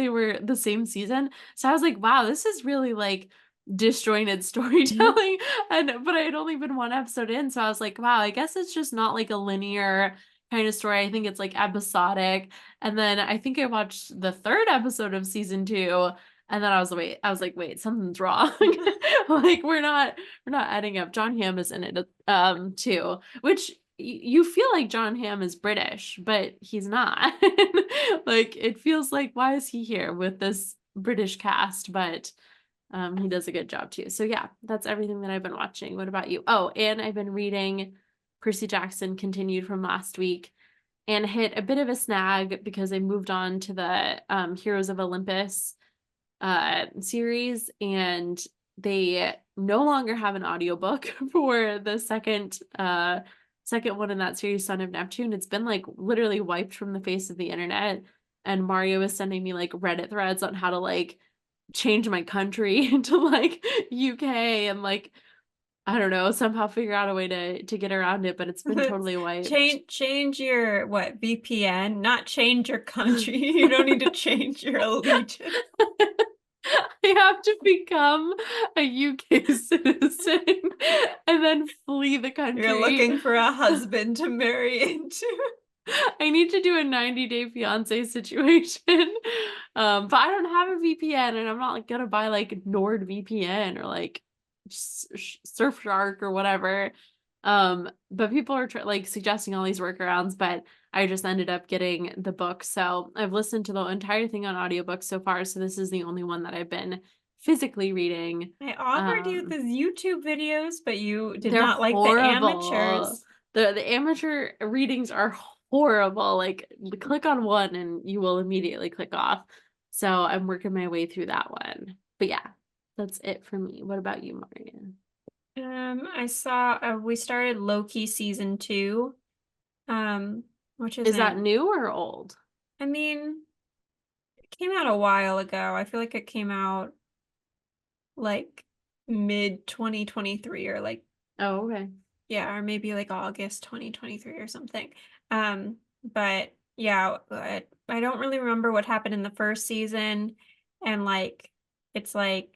were the same season. So I was like, wow, this is really like disjointed storytelling. And but I had only been one episode in, so I was like, wow, I guess it's just not like a linear kind of story. I think it's like episodic. And then I think I watched the third episode of season 2 and then I was like, "Wait, something's wrong." Like, we're not adding up. John Hamm is in it, too, which you feel like John Hamm is British, but he's not. Like, it feels like, why is he here with this British cast? But, he does a good job too. So yeah, that's everything that I've been watching. What about you? Oh, and I've been reading Percy Jackson continued from last week and hit a bit of a snag because I moved on to the, Heroes of Olympus series and they no longer have an audiobook for the second one in that series, Son of Neptune. It's been like literally wiped from the face of the internet, and Marriya was sending me like Reddit threads on how to like change my country into like UK and like I don't know, somehow figure out a way to get around it, but it's been totally wiped. Change your what VPN, not change your country. You don't need to change your allegiance. I have to become a UK citizen and then flee the You're country. looking for a husband to marry into. I need to do a 90-day fiance situation. But I don't have a VPN and I'm not like gonna buy like NordVPN or like Surfshark or whatever. But people are like suggesting all these workarounds, but I just ended up getting the book. So I've listened to the entire thing on audiobook so far. So this is the only one that I've been physically reading. I offered you these YouTube videos, but you did They're not like the horrible. amateurs. The amateur readings are horrible. Like click on one and you will immediately click off. So I'm working my way through that one. But yeah, that's it for me. What about you, Marriya? I saw we started Loki season 2, um, which Is that isn't, new or old? I mean, it came out a while ago. I feel like it came out like mid 2023 or like, Oh, okay. yeah, or maybe like August 2023 or something. But yeah, I don't really remember what happened in the first season, and like it's like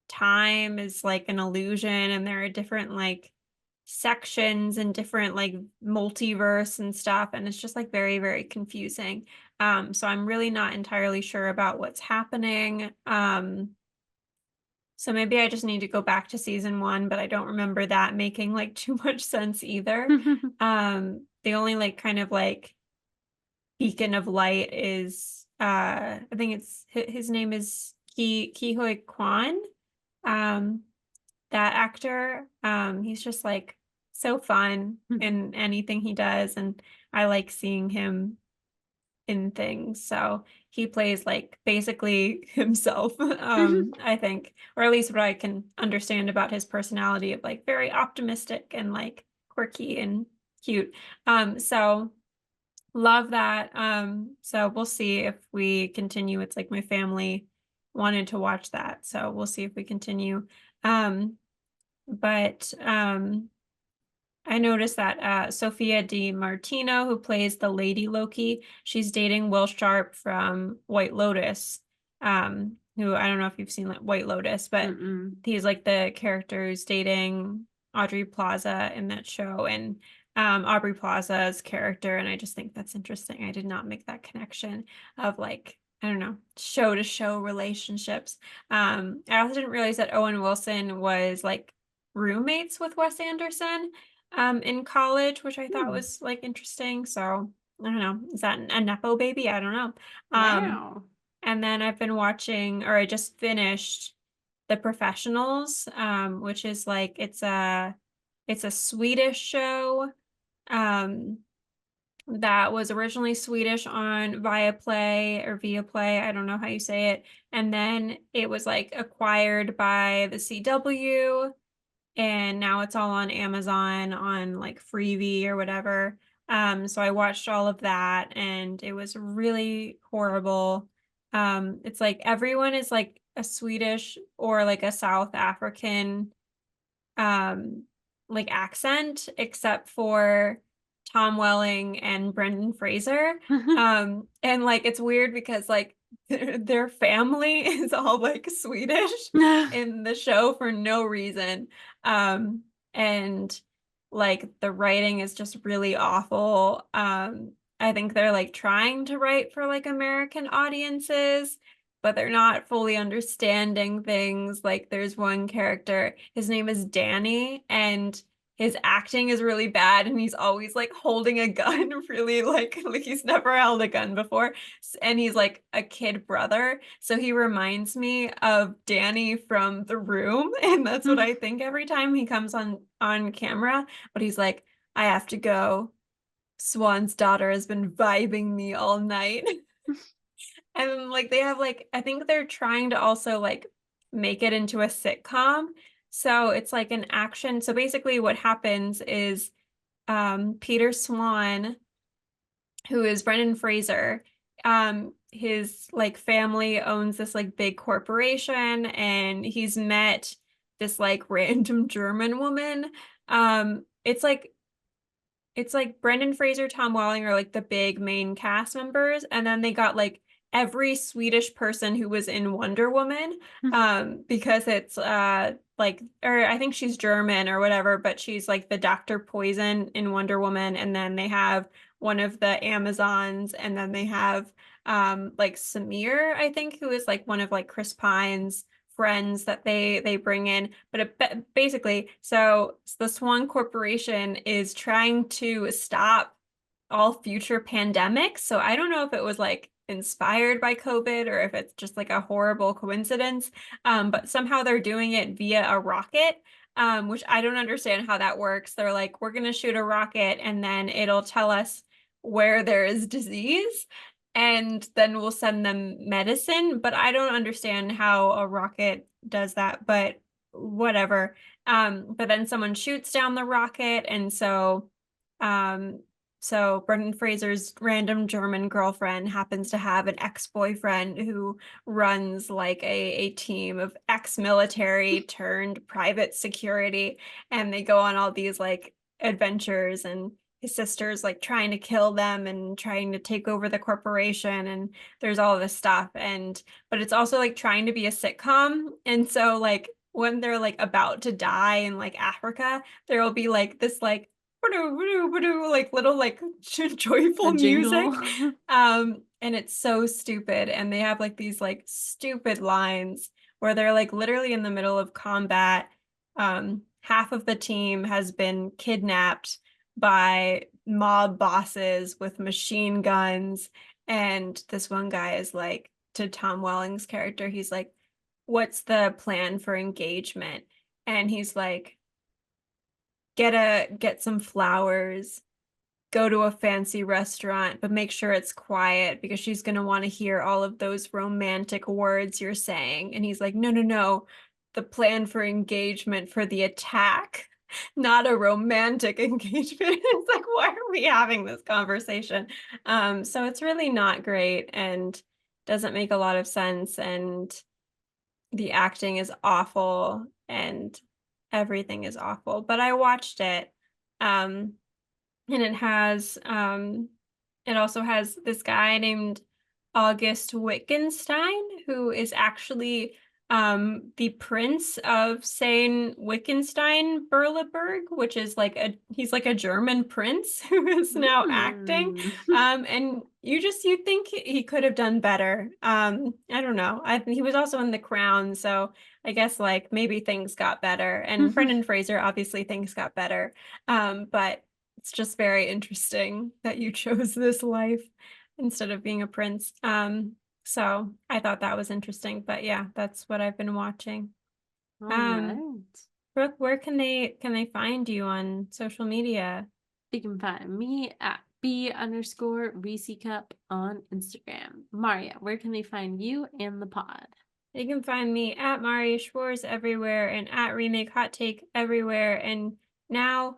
time is like an illusion and there are different like sections and different like multiverse and stuff, and it's just like very, very confusing. So I'm really not entirely sure about what's happening. So maybe I just need to go back to season 1, but I don't remember that making like too much sense either. The only like kind of like beacon of light is I think it's his name is Ki Hoi Kwan. Um that actor. He's just like so fun in anything he does, and I like seeing him in things. So he plays like basically himself, I think, or at least what I can understand about his personality of like very optimistic and like quirky and cute. So Love that. So we'll see if we continue. It's like my family wanted to watch that, so we'll see if we continue. But I noticed that Sophia Di Martino, who plays the Lady Loki, she's dating Will Sharp from White Lotus. Who I don't know if you've seen like White Lotus, but Mm-mm. he's like the character who's dating Aubrey Plaza in that show, and Aubrey Plaza's character, and I just think that's interesting. I did not make that connection of like, I don't know, show to show relationships. I also didn't realize that Owen Wilson was like roommates with Wes Anderson in college, which I thought Hmm. was like interesting. So I don't know. Is that a Nepo baby? I don't know. Um, Wow. and then I've been watching, or I just finished The Professionals, which is like it's a Swedish show. Um, that was originally Swedish on Viaplay or Viaplay, I don't know how you say it. And then it was like acquired by the CW and now it's all on Amazon on like Freevee or whatever. So I watched all of that and it was really horrible. It's like everyone is like a Swedish or like a South African um like accent except for Tom Welling and Brendan Fraser. And like it's weird because like their family is all like Swedish in the show for no reason. Um and like the writing is just really awful. I think they're like trying to write for like American audiences, but they're not fully understanding things. Like there's one character, his name is Danny, and his acting is really bad, and he's always like holding a gun, really like he's never held a gun before. And he's like a kid brother. So he reminds me of Danny from The Room, and that's what I think every time he comes on camera. But he's like, I have to go. Swan's daughter has been vibing me all night. And like they have like I think they're trying to also like make it into a sitcom. So it's like an action. So basically what happens is Peter Swan, who is Brendan Fraser, his like family owns this like big corporation and he's met this like random German woman. It's like Brendan Fraser, Tom Welling are like the big main cast members, and then they got like every Swedish person who was in Wonder Woman, because it's like or I think she's German or whatever, but she's like the Dr. Poison in Wonder Woman, and then they have one of the Amazons, and then they have like Samir, I think, who is like one of like Chris Pine's friends that they bring in. But basically, so the Swan Corporation is trying to stop all future pandemics. So I don't know if it was like inspired by COVID or if it's just like a horrible coincidence. But somehow they're doing it via a rocket. Which I don't understand how that works. They're like, we're gonna shoot a rocket and then it'll tell us where there is disease and then we'll send them medicine. But I don't understand how a rocket does that, but whatever. But then someone shoots down the rocket, and um, so Brendan Fraser's random German girlfriend happens to have an ex-boyfriend who runs like a team of ex-military turned private security, and they go on all these like adventures and his sister's like trying to kill them and trying to take over the corporation and there's all this stuff and but it's also like trying to be a sitcom and so like when they're like about to die in like Africa there will be like this like like little like A joyful jingle. music and it's so stupid and they have like these like stupid lines where they're like literally in the middle of combat. Half of the team has been kidnapped by mob bosses with machine guns. And this one guy is like, to Tom Welling's character, he's like, what's the plan for engagement? And he's like, get some flowers, go to a fancy restaurant, but make sure it's quiet because she's gonna want to hear all of those romantic words you're saying. And he's like, no, no, no, the plan for engagement for the attack. not a romantic engagement. It's like, why are we having this conversation? So it's really not great and doesn't make a lot of sense. And the acting is awful and everything is awful. But I watched it. Um, and it also has this guy named August Wittgenstein, who is actually the prince of Sayn Wittgenstein Berleburg, which is like he's like a German prince who is now acting. Mm. And you think he could have done better. I don't know. He was also in The Crown, so I guess like maybe things got better. And Brendan Fraser, obviously things got better. But it's just very interesting that you chose this life instead of being a prince. So I thought that was interesting. But yeah, that's what I've been watching. All Um, right. Brooke, where can they find you on social media? You can find me at B_Reese Cup on Instagram. Marriya, where can they find you and the pod? You can find me at marriyaschwarz everywhere and at Remake Hot Take everywhere. And now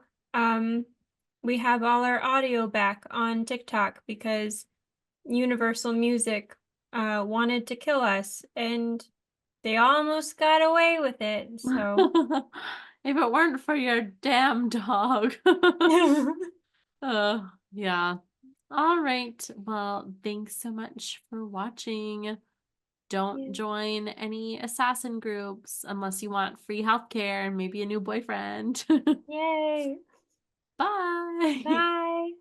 we have all our audio back on TikTok because Universal Music wanted to kill us and they almost got away with it. So If it weren't for your damn dog. Yeah. All right. Well, thanks so much for watching. Don't Yeah. join any assassin groups unless you want free healthcare and maybe a new boyfriend. Yay. Bye. Bye.